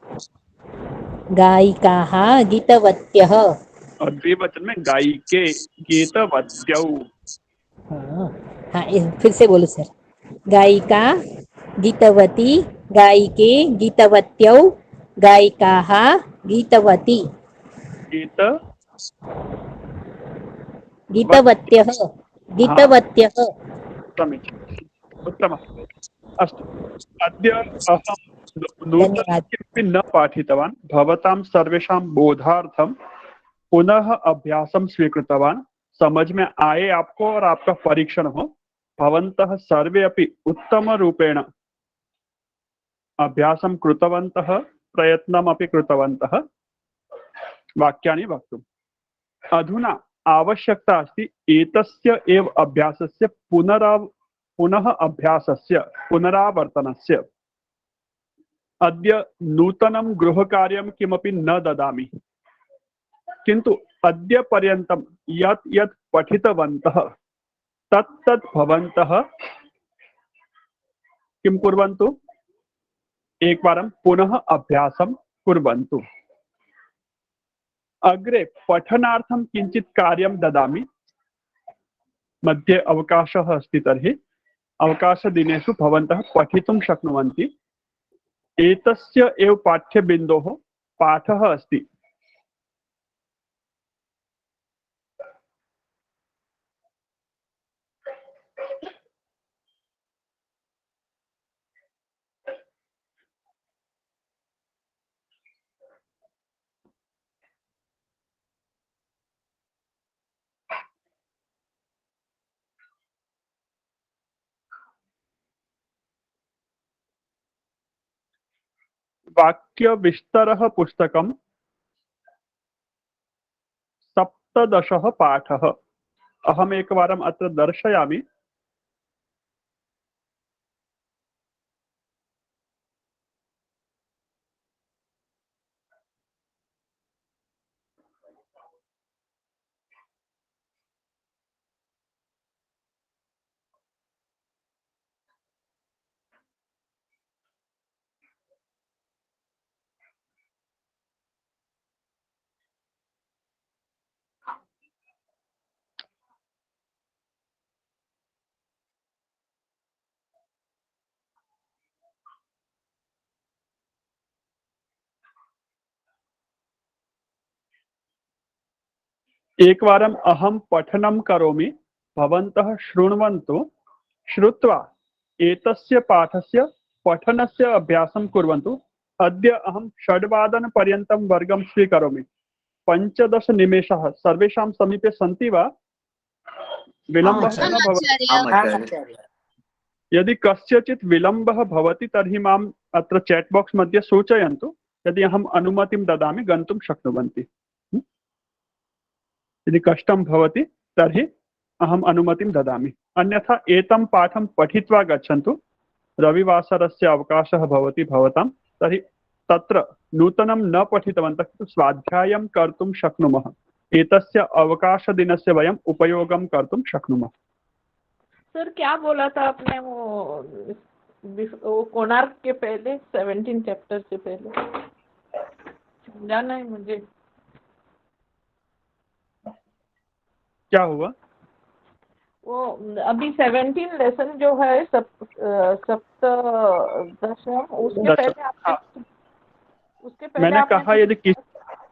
गायिकाः गीतवत्यः। और द्विवचन में गायिके गीतवत्यौ। हाँ फिर से बोलो सर। गायिका गीतवती, गायिके गीतवत्यौ, गायिकाः गीतवती, गीत गीतवत्यः, गीतवत्यः। समीचीनम्, उत्तमम्। अस्तु, अद्य अहं नूतनं किमपि न पाठितवान्, भवतां सर्वेषां बोधार्थं पुनः अभ्यासं स्वीकृतवान्। समझ में आए आपको और आपका परीक्षण हो। भवन्तः सर्वे अपि उत्तमरूपेण अभ्यासं कृतवन्तः, प्रयत्नमपि कृतवन्तः वाक्यानि वक्तुम्। अधुना आवश्यकता अस्ति एतस्य एव अभ्यासस्य पुनः अभ्यासस्य पुनरावर्तनस्य। अद्य नूतनं गृहकार्यं किमपि न ददामि, किन्तु अद्य पर्यन्तं यत् यत् पठितवन्तः तत् भवन्तः किं कुर्वन्तु, एकवारं पुनः अभ्यासं कुर्वन्तु। अग्रे पठनार्थं किञ्चित् कार्यं ददामि। मध्ये अवकाशः अस्ति, तर्हि अवकाशदिनेषु भवन्तः पठितुं शक्नुवन्ति। एतस्य एव पाठ्यबिन्दोः पाठः अस्ति। वाक्यविस्तरः पुस्तकं 17 पाठः। अहम् एकवारम् अत्र दर्शयामि। एकवारम् अहं पठनं करोमि, भवन्तः शृण्वन्तु। श्रुत्वा एतस्य पाठस्य पठनस्य अभ्यासं कुर्वन्तु। अद्य अहं 6:15पर्यन्तं वर्गं स्वीकरोमि। 15 निमेषाः सर्वेषां समीपे सन्ति वा? विलम्बः न भवति। यदि कस्यचित् विलम्बः भवति तर्हि माम् अत्र चैट् बाक्स् मध्ये सूचयन्तु। यदि अहम् अनुमतिं ददामि गन्तुं शक्नुवन्ति। यदि कष्टं भवति तर्हि अहम् अनुमतिं ददामि, अन्यथा एतं पाठं पठित्वा गच्छन्तु। रविवासरस्य अवकाशः भवति भवतां, तर्हि तत्र नूतनं न पठितवन्तः किन्तु स्वाध्यायं कर्तुं शक्नुमः। एतस्य अवकाशदिनस्य वयम् उपयोगं कर्तुं शक्नुमः। सर क्या बोला था आपने वो कोणार्क के पहले 17 चैप्टर से पहले? समझाना है मुझे। क्या हुआ? वो अभी 17 लेसन जो है सप्तदशम, उसके पहले आपने उसके पहले मैंने कहा यदि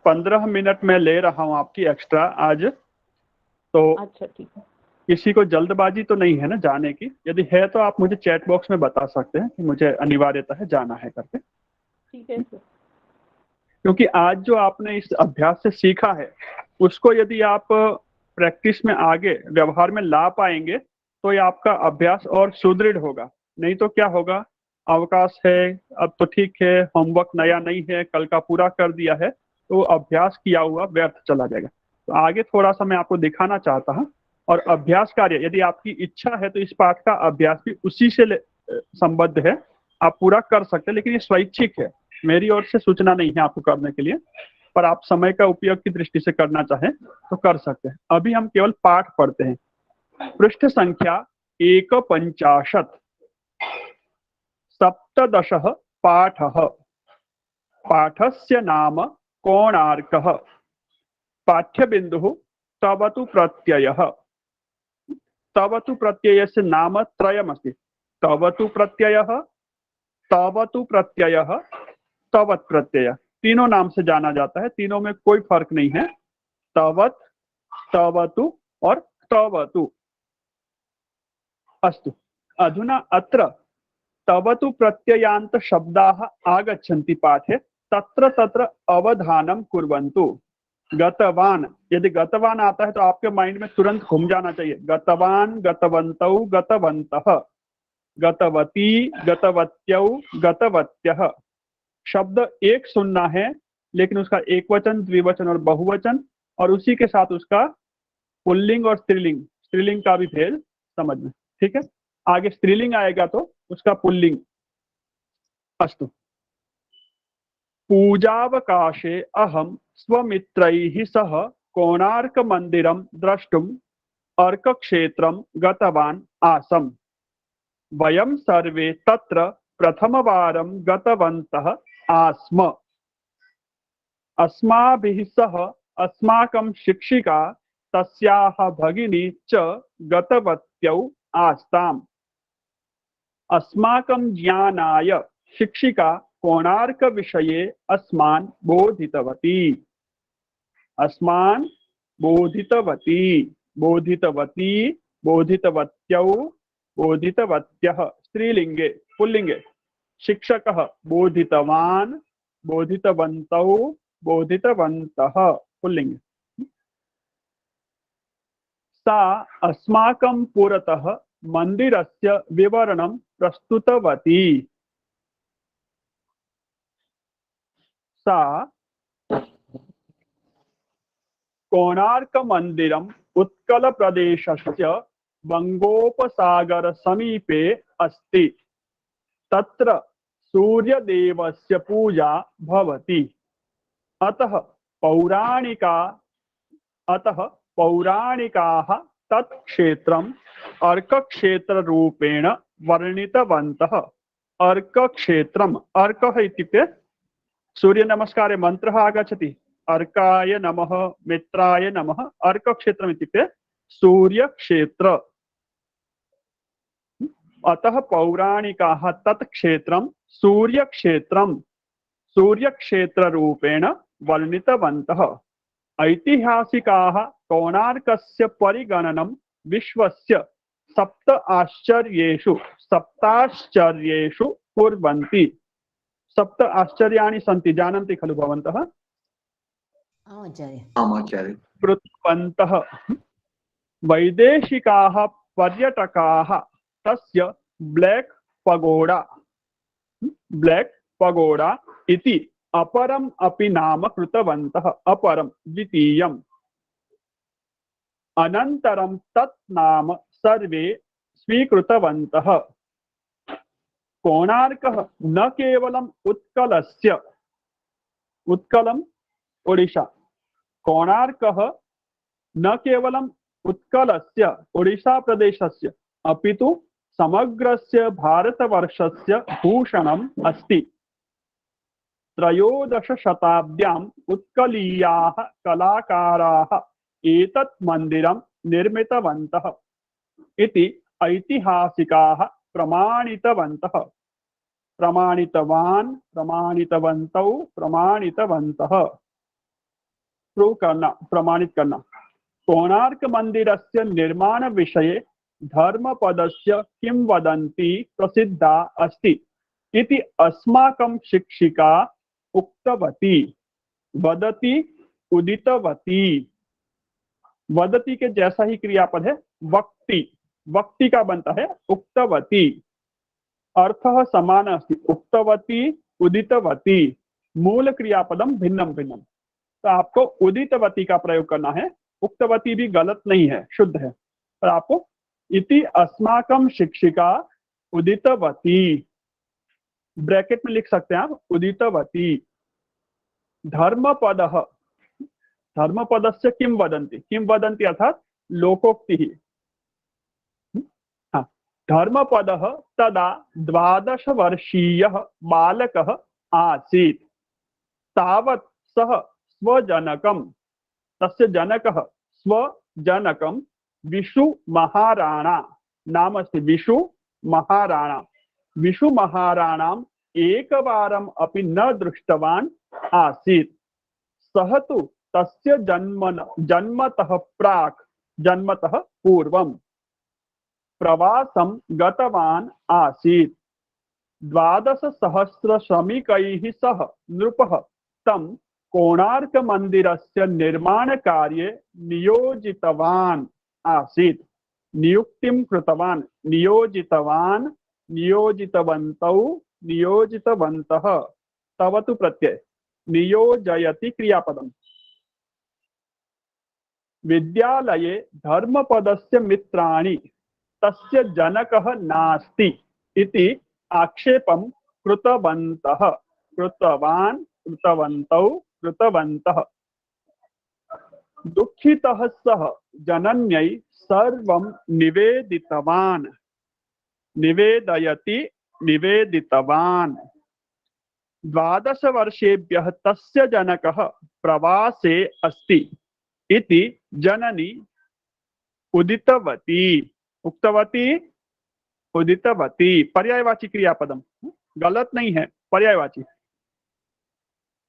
15 मिनट में ले रहा हूँ आपकी एक्स्ट्रा आज, तो अच्छा ठीक है। किसी को जल्दबाजी तो नहीं है ना जाने की? यदि है तो आप मुझे चैट बॉक्स में बता सकते हैं कि मुझे अनिवार्यता है, जाना है करके। ठीक है सर। क्योंकि आज जो आपने इस अभ्यास से सीखा है उसको यदि आप प्रैक्टिस में आगे व्यवहार में ला पाएंगे तो ये आपका अभ्यास और सुदृढ़ होगा। नहीं तो क्या होगा, अवकाश है, अब तो ठीक है, होमवर्क नया नहीं है, कल का पूरा कर दिया है, तो अभ्यास किया हुआ व्यर्थ चला जाएगा। तो आगे थोड़ा सा मैं आपको दिखाना चाहता हूँ। और अभ्यास कार्य यदि आपकी इच्छा है तो इस पाठ का अभ्यास भी उसी से संबद्ध है, आप पूरा कर सकते हैं, लेकिन ये स्वैच्छिक है, मेरी ओर से सूचना नहीं है आपको करने के लिए। पर आप समय का उपयोग की दृष्टि से करना चाहें तो कर सकते हैं। अभी हम केवल पाठ पढ़ते हैं। पृष्ठ संख्या 49, 17 पाठः। पाठस्य नाम कोणार्कः। पाठ्यबिन्दुः तवतु प्रत्ययः। तवतु प्रत्ययस्य नाम त्रयमस्ति। तवतु प्रत्ययः, तवतु प्रत्ययः, तवत् प्रत्यय, तीनों नाम से जाना जाता है। तीनों में कोई फर्क नहीं है। तवत्, तवतु और तवतु। अस्तु, अधुना अत्र तवतु प्रत्ययान्त शब्दाः आगच्छन्ति पाठे, तत्र तत्र अवधानं कुर्वन्तु। गतवान, यदि गतवान आता है तो आपके माइंड में तुरंत घूम जाना चाहिए। गतवान, गतवन्तौ, गतवन्तः, गतवती, गतवत्यौ, गतवत्यः। शब्द एक सुनना है, लेकिन उसका एक वचन, द्विवचन और बहुवचन, और उसी के साथ उसका पुल्लिंग और स्त्रीलिंग, स्त्रीलिंग का भी भेद समझ में। ठीक है, आगे स्त्रीलिंग आएगा तो उसका पुल्लिंग। अस्तु, पूजावकाशे अहम स्वमित्रैः सह कोणार्क मंदिरम द्रष्टुम अर्कक्षेत्रम गतवान आसम। वयं सर्वे तत्र प्रथमवारं गतवन्तः आस्म। अस्माभिः सह अस्माकं शिक्षिका तस्याः भगिनी च गतवत्यौ आस्ताम्। अस्माकं ज्ञानाय शिक्षिका कोणार्क विषये अस्मान् बोधितवती। अस्मान् बोधितवती, बोधितवती, बोधितवत्यौ, बोधितवत्यः स्त्रीलिंगे। पुल्लिंगे शिक्षकः बोधितवान्, बोधितवन्तौ, बोधितवन्तः पुल्लिंगे। सा अस्माकं पुरतः मंदिरस्य विवरणं प्रस्तुतवती। सा कोणार्क मंदिरम् उत्कल प्रदेशस्य बंगोपसागर समीपे अस्ति। तत्र सूर्यदेवस्य पूजा भवति। अतः पौराणिकाः तत् क्षेत्रम् अर्कक्षेत्ररूपेण वर्णितवन्तः। अर्कक्षेत्रम्, अर्कः इत्युक्ते सूर्य नमस्कारे मंत्रः आगच्छति, अर्काय नमः, मित्राय नमः। अर्कक्षेत्रम् इत्युक्ते सूर्यक्षेत्र। अतः पौराणिकाः तत् क्षेत्रं सूर्यक्षेत्रं, सूर्यक्षेत्ररूपेण वर्णितवन्तः। ऐतिहासिकाः कोणार्कस्य परिगणनं विश्वस्य सप्ताश्चर्येषु कुर्वन्ति। सप्त आश्चर्याणि सन्ति, जानन्ति खलु भवन्तः? आचार्य। कृतवन्तः। वैदेशिकाः पर्यटकाः तस्य ब्लैक पगोडा इति अपरम् अपि नाम कृतवन्तः। अपरं द्वितीयम्। अनन्तरं तत् नाम सर्वे स्वीकृतवन्तः। कोणार्कः न केवलम् उत्कलस्य, उत्कलम् ओडिशा, कोणार्कः न केवलम् उत्कलस्य ओडिशा प्रदेशस्य अपितु समग्रस्य भारतवर्षस्य भूषणम् अस्ति। त्रयोदश शताब्द्याम् उत्कलीयाः कलाकाराः एतत् मन्दिरं निर्मितवन्तः इति ऐतिहासिकाः प्रमाणितवन्तः। प्रमाणितवान्, प्रमाणितवन्तौ, प्रमाणितवन्तः। प्रूव करना, प्रमाणित करना। कोणार्क मंदिरस्य निर्माण विषये धर्मपदस्य किंवदन्ती प्रसिद्धा अस्ति इति अस्माकं शिक्षिका उक्तवती। वदति, उदितवती। वदति के जैसा ही क्रियापद है वक्ति, वक्ति का बनता है उक्तवती। अर्थः समान अस्ति। उक्तवती, उदितवती, मूल क्रियापदम भिन्नम भिन्नम। तो आपको उदितवती का प्रयोग करना है। उक्तवती भी गलत नहीं है, शुद्ध है, पर आपको इति अस्माकं शिक्षिका उदितवती, ब्रैकेट में लिख सकते हैं आप, उदितवती। धर्मपदः, धर्मपदस्य किं वदन्ति, किं वदन्ति अर्थात लोकोक्तिः। धर्मपदः तदा 12 वर्षीयः बालकः आसीत्। तावत् सः स्वजनकं, तस्य जनकः स्वजनकं विशु महाराणा नाम अस्ति विशु महाराणा। विशु महाराणाम् एकवारम् अपि न दृष्टवान् आसीत्। सः तु तस्य जन्मतः प्राक् जन्मतः पूर्वं प्रवासं गतवान् आसीत्। 12,000 श्रमिकैः सह नृपः तं कोणार्कमन्दिरस्य निर्माणकार्ये नियोजितवान् आसीत्। नियुक्तिं कृतवान्, नियोजितवान्, नियोजितवन्तौ, नियोजितवन्तः। तव तु प्रत्यय, नियोजयति क्रियापदम्। विद्यालये धर्मपदस्य मित्राणि तस्य जनकः नास्ति इति आक्षेपं कृतवन्तः, कृतवान्, कृतवन्तौ, कृतवन्तः। दुःखितः सः जनन्यै सर्वं निवेदितवान्, निवेदयति, निवेदितवान्। 12 वर्षेभ्यः तस्य जनकः प्रवासे अस्ति इति जननी उदितवती, उक्तवती, उदितवती। पर्यायवाची क्रियापदम, गलत नहीं है, पर्यायवाची।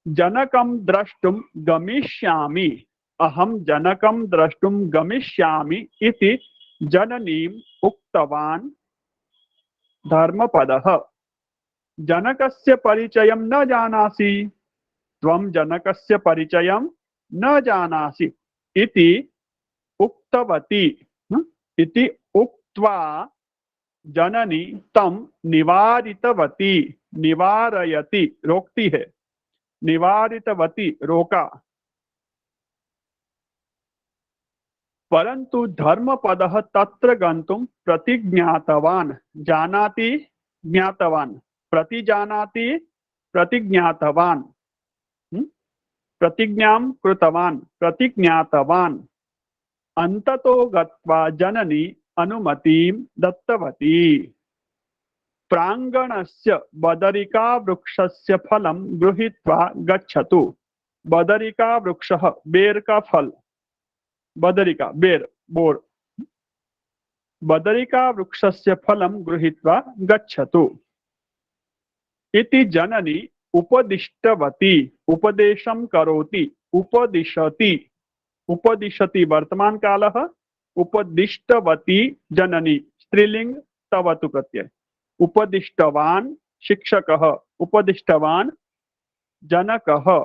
जनकं द्रष्टुं गमिष्यामि, अहं जनकं द्रष्टुं गमिष्यामि इति जननीम् उक्तवान् धर्मपदः। जनकस्य परिचयं न जानासि, त्वं जनकस्य परिचयं न जानासि इति उक्तवती। इति उक्त्वा जननी तं निवारितवती, निवारयति रोकती है, निवारितवती रोका। परंतु धर्मपदः तत्र गन्तुं प्रतिज्ञातवान्, जानाति ज्ञातवान्, प्रतिजानाति प्रतिज्ञातवान्, प्रतिज्ञां कृतवान्, प्रतिज्ञातवान्। अन्ततो गत्वा जननी अनुमतिं दत्तवती। प्राङ्गणस्य बदरिकावृक्षस्य फलं गृहीत्वा गच्छतु। बदरिकावृक्षः बेर का फल, बदरिका बेर बोर। बदरिकावृक्षस्य फलं गृहीत्वा गच्छतु इति जननी उपदिष्टवती, उपदेशं करोति, उपदिशति, उपदिशति वर्तमान कालः, उपदिष्टवती जननी स्त्रीलिंग तवतु प्रत्यय। उपदिष्टवान् शिक्षकः, उपदिष्टवान् जनकः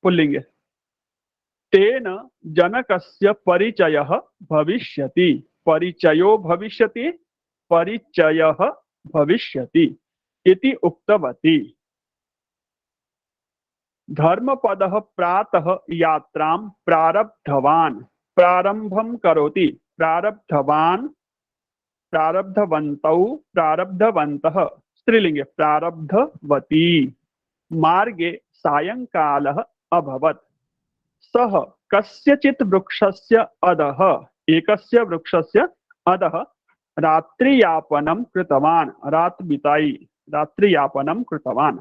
पुल्लिंगे। तेन जनकस्य परिचयः भविष्यति, परिचयो भविष्यति, परिचयः भविष्यति इति उक्तवती। धर्मपदः प्रातः यात्रां प्रारब्धवान्, प्रारंभं करोति, प्रारब्धवान्, प्रारब्धवन्तौ, प्रारब्धवन्तः स्त्रीलिंगे। प्रारब्धवती। मार्गे सायंकालः अभवत्। सः कस्यचित् वृक्षस्य अधः, एकस्य वृक्षस्य अधः रात्रियापनं कृतवान्, रात बिताई, रात्रियापनं कृतवान्।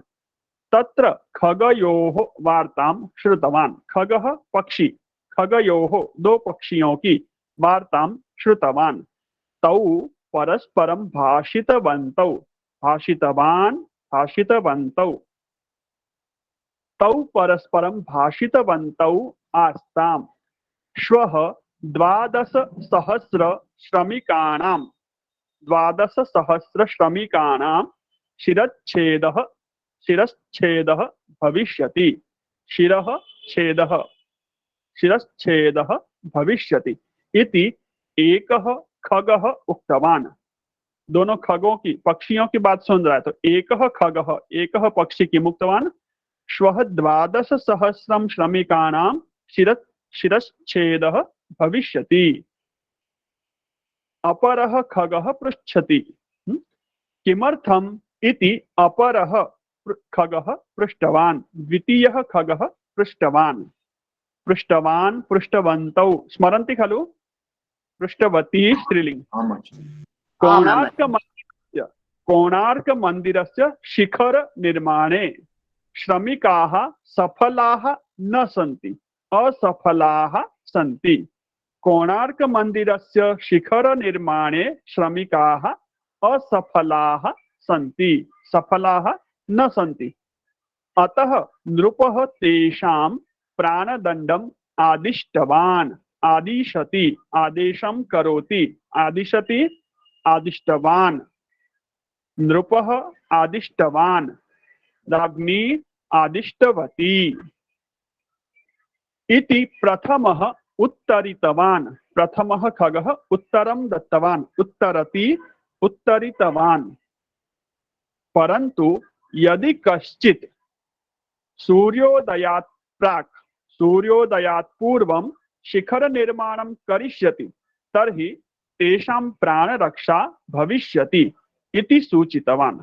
तत्र खगयोः वार्तां श्रुतवान्। खगः पक्षी, खगयोः दो पक्षियों की वार्तां श्रुतवान्। तौ परस्परं भाषितवन्तौ, भाषितवान्, भाषितवन्तौ। तौ परस्परं भाषितवन्तौ आस्ताम्। श्वः 12,000 श्रमिकाणां, 12,000 श्रमिकाणां शिरच्छेदः, शिरश्छेदः भविष्यति। शिरः छेदः, शिरश्छेदः भविष्यति इति एकः खगः उक्तवान्। दोनों खगों की, पक्षियों की बात सुन रहा है, तो एकः खगः, एकः पक्षी की मुक्तवान्। श्वः 12,000 श्रमिकाणां शिरश्छेदः भविष्यति। अपरः खगः पृच्छति, किमर्थम् इति अपरः खगः पृष्टवान्। द्वितीयः खगः पृष्टवान्। पृष्टवान्, पृष्टवन्तौ स्मरन्ति खलु, पृष्टवती स्त्रीलिंग। कोणार्कमन्दिरस्य, कोणार्कमन्दिरस्य शिखर निर्माणे श्रमिकाः सफलाः न सन्ति, असफलाः सन्ति। कोणार्क मन्दिरस्य शिखर निर्माणे श्रमिकाः असफलाः सन्ति, सफलाः न सन्ति। अतः नृपः तेषां प्राणदण्डम् आदिष्टवान्, आदिशति, आदेशं करोति, आदिशति, आदिष्टवान्, नृपः आदिष्टवान्, राज्ञी आदिष्टवती इति प्रथमः उत्तरितवान्। प्रथमः खगः उत्तरं दत्तवान्, उत्तरति, उत्तरितवान्। परन्तु यदि कश्चित् सूर्योदयात् प्राक्, सूर्योदयात् पूर्वं शिखर निर्माणं करिष्यति तर्हि तेषां प्राणरक्षा भविष्यति इति सूचितवान्।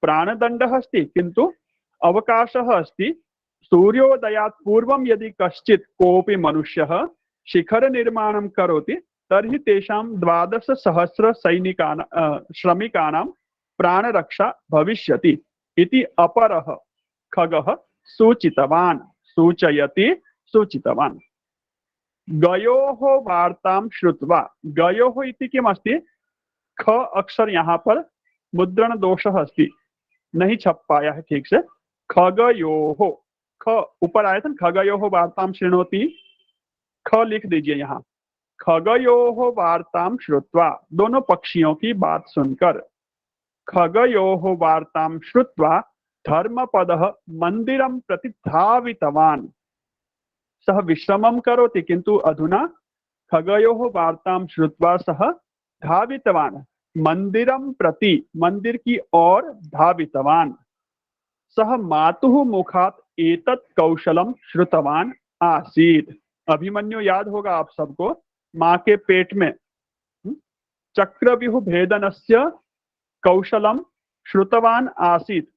प्राणदण्डः अस्ति किन्तु अवकाशः अस्ति। सूर्योदयात् पूर्वं यदि कश्चित् कोऽपि मनुष्यः शिखर निर्माणं करोति तर्हि तेषां 12,000 श्रमिकाणां प्राणरक्षा भविष्यति इति अपरः खगः सूचितवान्, सूचयति, सूचितवान्। गयोः वार्तां श्रुत्वा, गयोः इति किम् अस्ति? ख अक्षर यहाँ पर मुद्रण दोषः अस्ति, नहीं छप पाया है ठीक से। खगयोः, ख ऊपर आया था ना, खगयोः वार्तां शृणोति, ख लिख दीजिए यहाँ। खगयोः वार्तां श्रुत्वा, दोनों पक्षियों की बात सुनकर। खगयोः वार्तां श्रुत्वा धर्मपदः मंदिरं प्रति धावितवान्। सः विश्रमं करोति किन्तु अधुना खगयोः वार्तां श्रुत्वा सः धावितवान्, मंदिरं प्रति, मंदिर की ओर धावितवान्। सः मातुः मुखात् एतत् कौशलं श्रुतवान् आसीत्। अभिमन्यु याद होगा आप सबको, माँ के पेट में चक्रव्यूह भेदनस्य कौशलं श्रुतवान् आसीत्।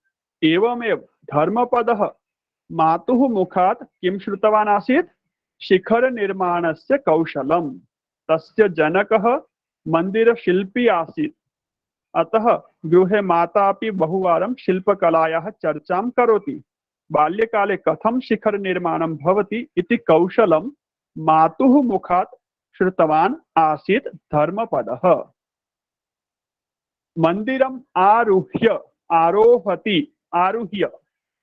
एवमेव धर्मपदः मातुः मुखात् किं श्रुतवान् आसीत्? शिखर निर्माणस्य कौशलं। तस्य जनकः मन्दिरशिल्पी आसीत्। अतः गृहे माता अपि बहुवारं शिल्पकलायाः चर्चां करोति। बाल्यकाले कथं शिखर निर्माणं भवति इति कौशलं मातुः मुखात् श्रुतवान् आसीत् धर्मपदः। मंदिरम आरुह्य, आरोहति, आरुह्य,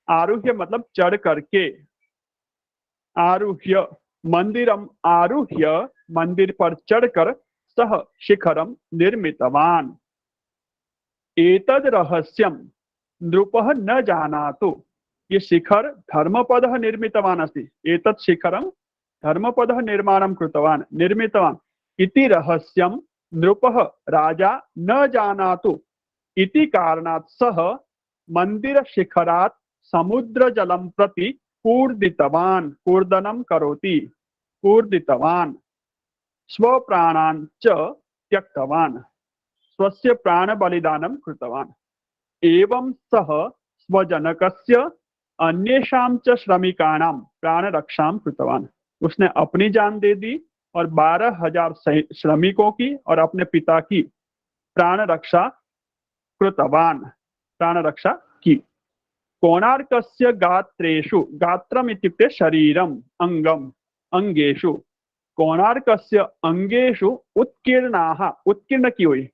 आरुह्य मतलब चढ़ करके, आरुह्य, मंदिरम आरुह्य, मंदिर पर चढ़कर सह शिखरम निर्मितवान्। एतद् रहस्यं नृपः न जानातु। ये शिखर धर्मपदः निर्मितवान् अस्ति। एतत् शिखरं धर्मपदः निर्माणं कृतवान्, निर्मितवान् इति रहस्यं नृपः राजा न जानातु इति कारणात् सः मन्दिरशिखरात् समुद्रजलं प्रति कूर्दितवान्, कूर्दनं करोति, कूर्दितवान्। स्वप्राणान् च त्यक्तवान्, स्वस्य प्राणबलिदानं कृतवान्। एवं सः स्वजनकस्य अन्येषां च श्रमिकाणां प्राणरक्षां कृतवान्। उसने अपनी जान दे दी और 12,000 श्रमिकों की और अपने पिता की प्राण रक्षा कृतवान्, प्राण रक्षा की। कोणार्कस्य गात्रेषु, गात्रम इत्युक्ते शरीरम, अंगम, अंगेषु, कोणार्कस्य अंगेषु उत्कीर्णाः, उत्कीर्ण की हुई।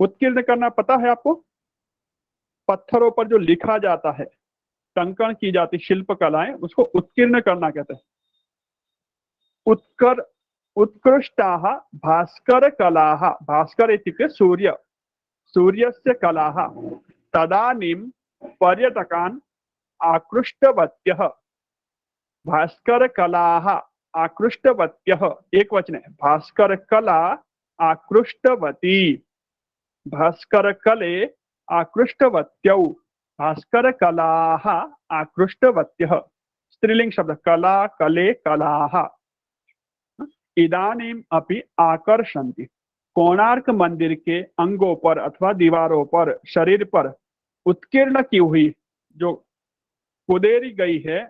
उत्कीर्ण करना पता है आपको? पत्थरों पर जो लिखा जाता है, टंकन की जाती शिल्प कलाएं, उसको उत्कीर्ण करना कहते हैं। उत्कृष्टाः भास्कर कलाः, भास्कर इत्युक्ते सूर्य, सूर्यस्य कलाः तदानीं पर्यटकान् आकृष्टवत्यः। भास्कर कलाः आकृष्टवत्यः, एक वचने, भास्कर कला आकृष्टवती, भास्कर कले आकृष्टवत्यौ, भास्कर कलाः आकृष्टवत्यः। स्त्रीलिंग शब्द, कला, कले, कलाः। इदानीम अपि आकर्षन्ति। कोणार्क मंदिर के अंगों पर अथवा दीवारों पर, शरीर पर उत्कीर्ण की हुई, जो कुदेरी गई है,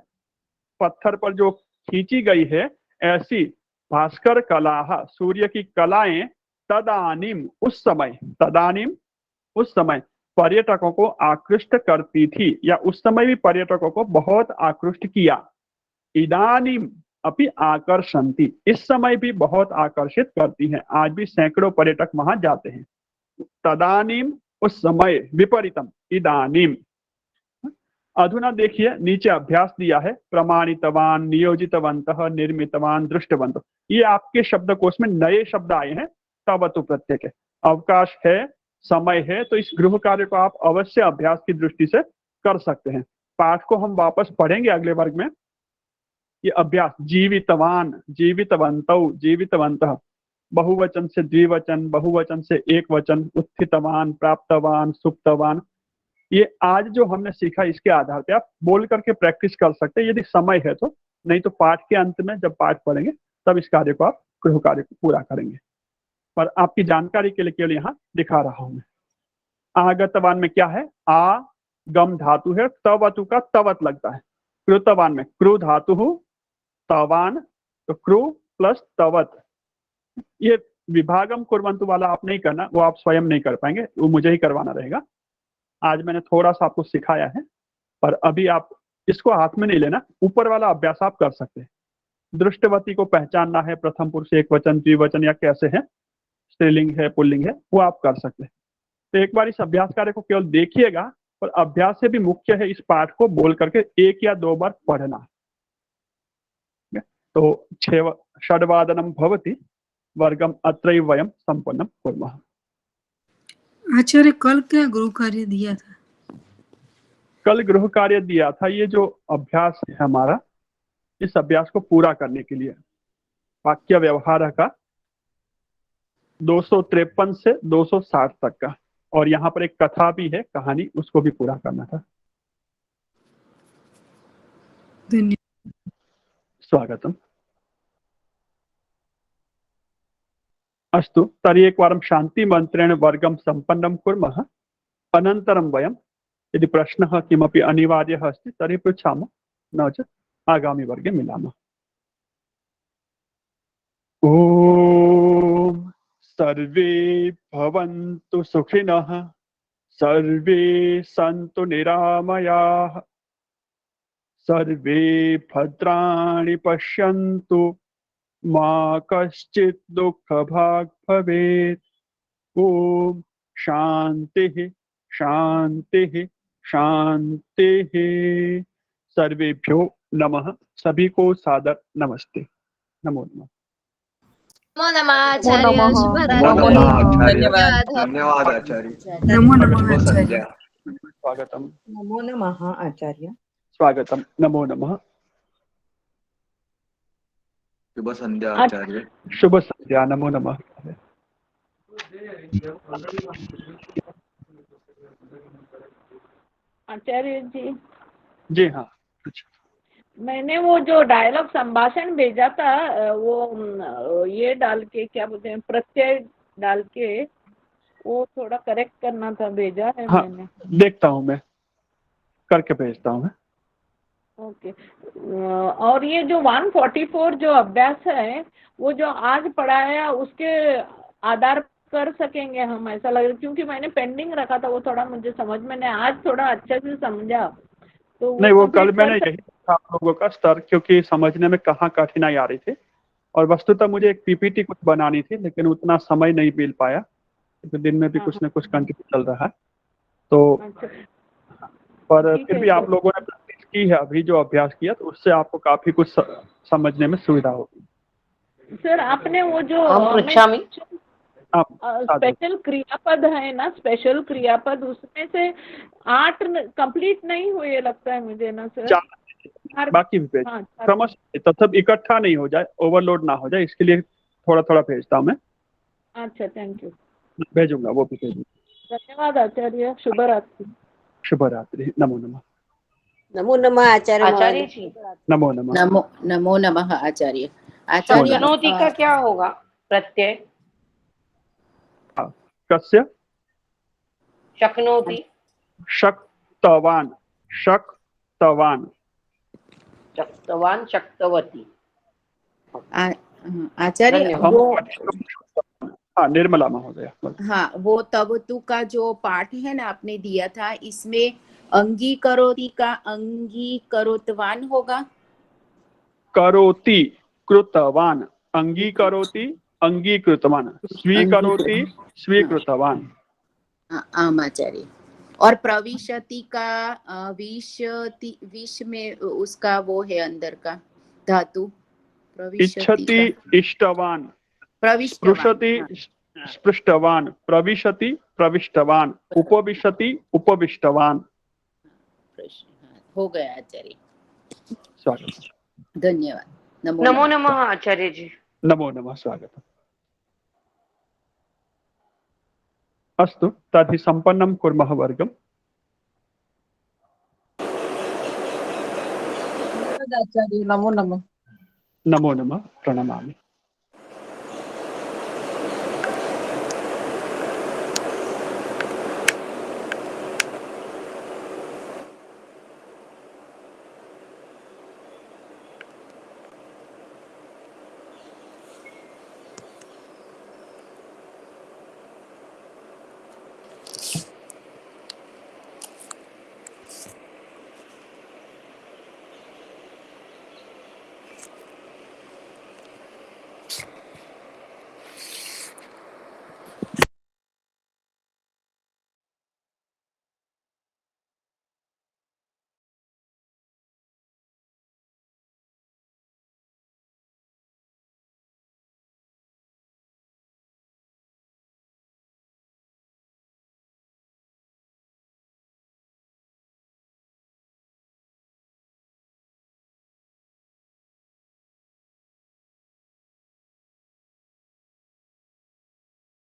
पत्थर पर जो खींची गई है, ऐसी भास्कर कलाः, सूर्य की कलाएं, तदानीम उस समय, तदानीम उस समय पर्यटकों को आकृष्ट करती थी, या उस समय भी पर्यटकों को बहुत आकृष्ट किया। इदानीम अपि आकर्षन्ति, इस समय भी बहुत आकर्षित करती हैं। आज भी सैकड़ों पर्यटक वहां जाते हैं। तदानीम, उस समय, विपरीतम, इदानीम। अधुना देखिए नीचे अभ्यास दिया है, प्रमाणितवान, नियोजितवन्तः, निर्मितवान, दृष्टवन्तः। ये आपके शब्दकोश में नए शब्द आए हैं तवतु प्रत्यय के। अवकाश है, समय है, तो इस गृह कार्य को आप अवश्य अभ्यास की दृष्टि से कर सकते हैं। पाठ को हम वापस पढ़ेंगे अगले वर्ग में। ये अभ्यास जीवितवान, जीवितवन्तौ, जीवितवन्तः, बहुवचन से द्विवचन, बहुवचन से एक वचन, उत्थितवान, प्राप्तवान, सुप्तवान, ये आज जो हमने सीखा इसके आधार पे आप बोल करके प्रैक्टिस कर सकते हैं यदि समय है तो। नहीं तो पाठ के अंत में जब पाठ पढ़ेंगे तब इस कार्य को आप गृह कार्य को पूरा करेंगे। पर आपकी जानकारी के लिए केवल यहाँ दिखा रहा हूं मैं। आगतवान में क्या है? आ गम धातु है, तवतु का तवत लगता है। कृतवान में क्रू धातु तवान, तो क्रू प्लस तवत। ये विभागम कुर्वन्तु वाला आप नहीं करना, वो आप स्वयं नहीं कर पाएंगे, वो मुझे ही करवाना रहेगा। आज मैंने थोड़ा सा आपको सिखाया है, पर अभी आप इसको हाथ में नहीं लेना, ऊपर वाला अभ्यास आप कर सकते हैं। दृष्टवती को पहचानना है, प्रथम पुरुष एक वचन, द्विवचन या कैसे है, स्त्रीलिंग है, पुल्लिंग है, वो आप कर सकते हैं। तो एक बार इस अभ्यास कार्य को केवल देखिएगा, पर अभ्यास से भी मुख्य है इस पाठ को बोल करके 1 या 2 बार पढ़ना। तो 6 षड्वादनम भवति, वर्गम अत्रैव वयम संपन्नम कुर्मः। आचार्य कल क्या गृह कार्य दिया था? कल गृह कार्य दिया था, ये जो अभ्यास है हमारा, इस अभ्यास को पूरा करने के लिए वाक्य व्यवहार का 253 से 260 तक का, और यहाँ पर एक कथा भी है, कहानी, उसको भी पूरा करना था। धन्यवाद। स्वागतम। अस्तु, तर्हि एकवारं शान्तिमन्त्रेण वर्गं सम्पन्नं कुर्मः। अनन्तरं वयं यदि प्रश्नः किमपि अनिवार्यः अस्ति तर्हि पृच्छामः, न चेत् आगामि वर्गे मिलामः। ॐ सर्वे भवन्तु सुखिनः, सर्वे सन्तु निरामयाः, सर्वे भद्राणि पश्यन्तु, मा कश्चित् दुःखभाग् भवेत्। ॐ शान्तिः शान्तिः शान्तिः। सर्वेभ्यो नमः। सभी को सादर नमस्ते। नमो नमः। नमो नमः आचार्य, नमो शुभरात्रि। नमः आचार्य, धन्यवाद। धन्यवाद आचार्य। नमो नमः शुभ आचार्य। संध्या। स्वागतम। नमो नमः आचार्य। स्वागतम। नमो नमः। शुभ संध्या आचार्य। शुभ संध्या। नमो नमः। आचार्य जी। जी हाँ, मैंने वो जो डायलॉग संभाषण भेजा था, वो ये डाल के, क्या बोलते हैं, प्रत्यय डाल के, वो थोड़ा करेक्ट करना था, भेजा है हाँ, मैंने। देखता हूँ, मैं करके भेजता हूँ मैं। ओके। और ये जो 144 जो अभ्यास है, वो जो आज पढ़ाया उसके आधार कर सकेंगे हम, ऐसा लग रहा है, क्योंकि मैंने पेंडिंग रखा था, वो थोड़ा मुझे समझ में नहीं, आज थोड़ा अच्छे से समझा, तो नहीं, वो कल complete मैंने कर यही था आप लोगों का स्तर, क्योंकि समझने में कहाँ कठिनाई आ रही थी, और वस्तुतः मुझे एक पीपीटी कुछ बनानी थी, लेकिन उतना समय नहीं मिल पाया, क्योंकि दिन में भी कुछ न कुछ कंटिन्यू चल रहा है। तो पर फिर भी आप लोगों ने प्रैक्टिस की है, अभी जो अभ्यास किया, तो उससे आपको काफी कुछ समझने में सुविधा होगी। सर आपने वो जो स्पेशल क्रियापद है ना, स्पेशल क्रियापद, उसमें से 8 कंप्लीट नहीं हुए लगता है मुझे ना सर। बाकी भी भेज क्रमश, तब इकट्ठा नहीं हो जाए, ओवरलोड ना हो जाए, इसके लिए थोड़ा थोड़ा भेजता हूँ मैं। अच्छा, थैंक यू। भेजूंगा, वो भी भेजूंगा। धन्यवाद आचार्य। शुभ रात्रि। शुभ रात्रि। नमो नमः। नमो नमः आचार्य जी। नमो नमः। नमो नमः आचार्य। आचार्य, शक्नोति का क्या होगा प्रत्यय? कस्य? शक्नोति। शक्तवान। शक्तवान। शक्तवान, शक्तवती। आचार्य, वो हाँ, निर्मला महोदय। हाँ, वो तवतु का जो पाठ है ना आपने दिया था, इसमें अंगीकरोति का अंगीकरोतवान होगा। करोति कृतवान्, अंगीकरोति अंगीकृतवान्, स्वीकरोति स्वीकृतवान्। आम आचार्य। और प्रविशति का विशति, विश में उसका वो है अंदर का धातु। इच्छति इष्टवान्, स्पृशति स्पृष्टवान्, प्रविशति प्रविष्टवान्, उपविशति उपविष्टवान्। हो गया आचार्य। स्वागत। धन्यवाद। नमो नमः आचार्य जी। नमो नमः, स्वागतम्। अस्तु, तर्हि सम्पन्नं कुर्मः वर्गम्। नमो नमः। नमो नमः, प्रणमामि।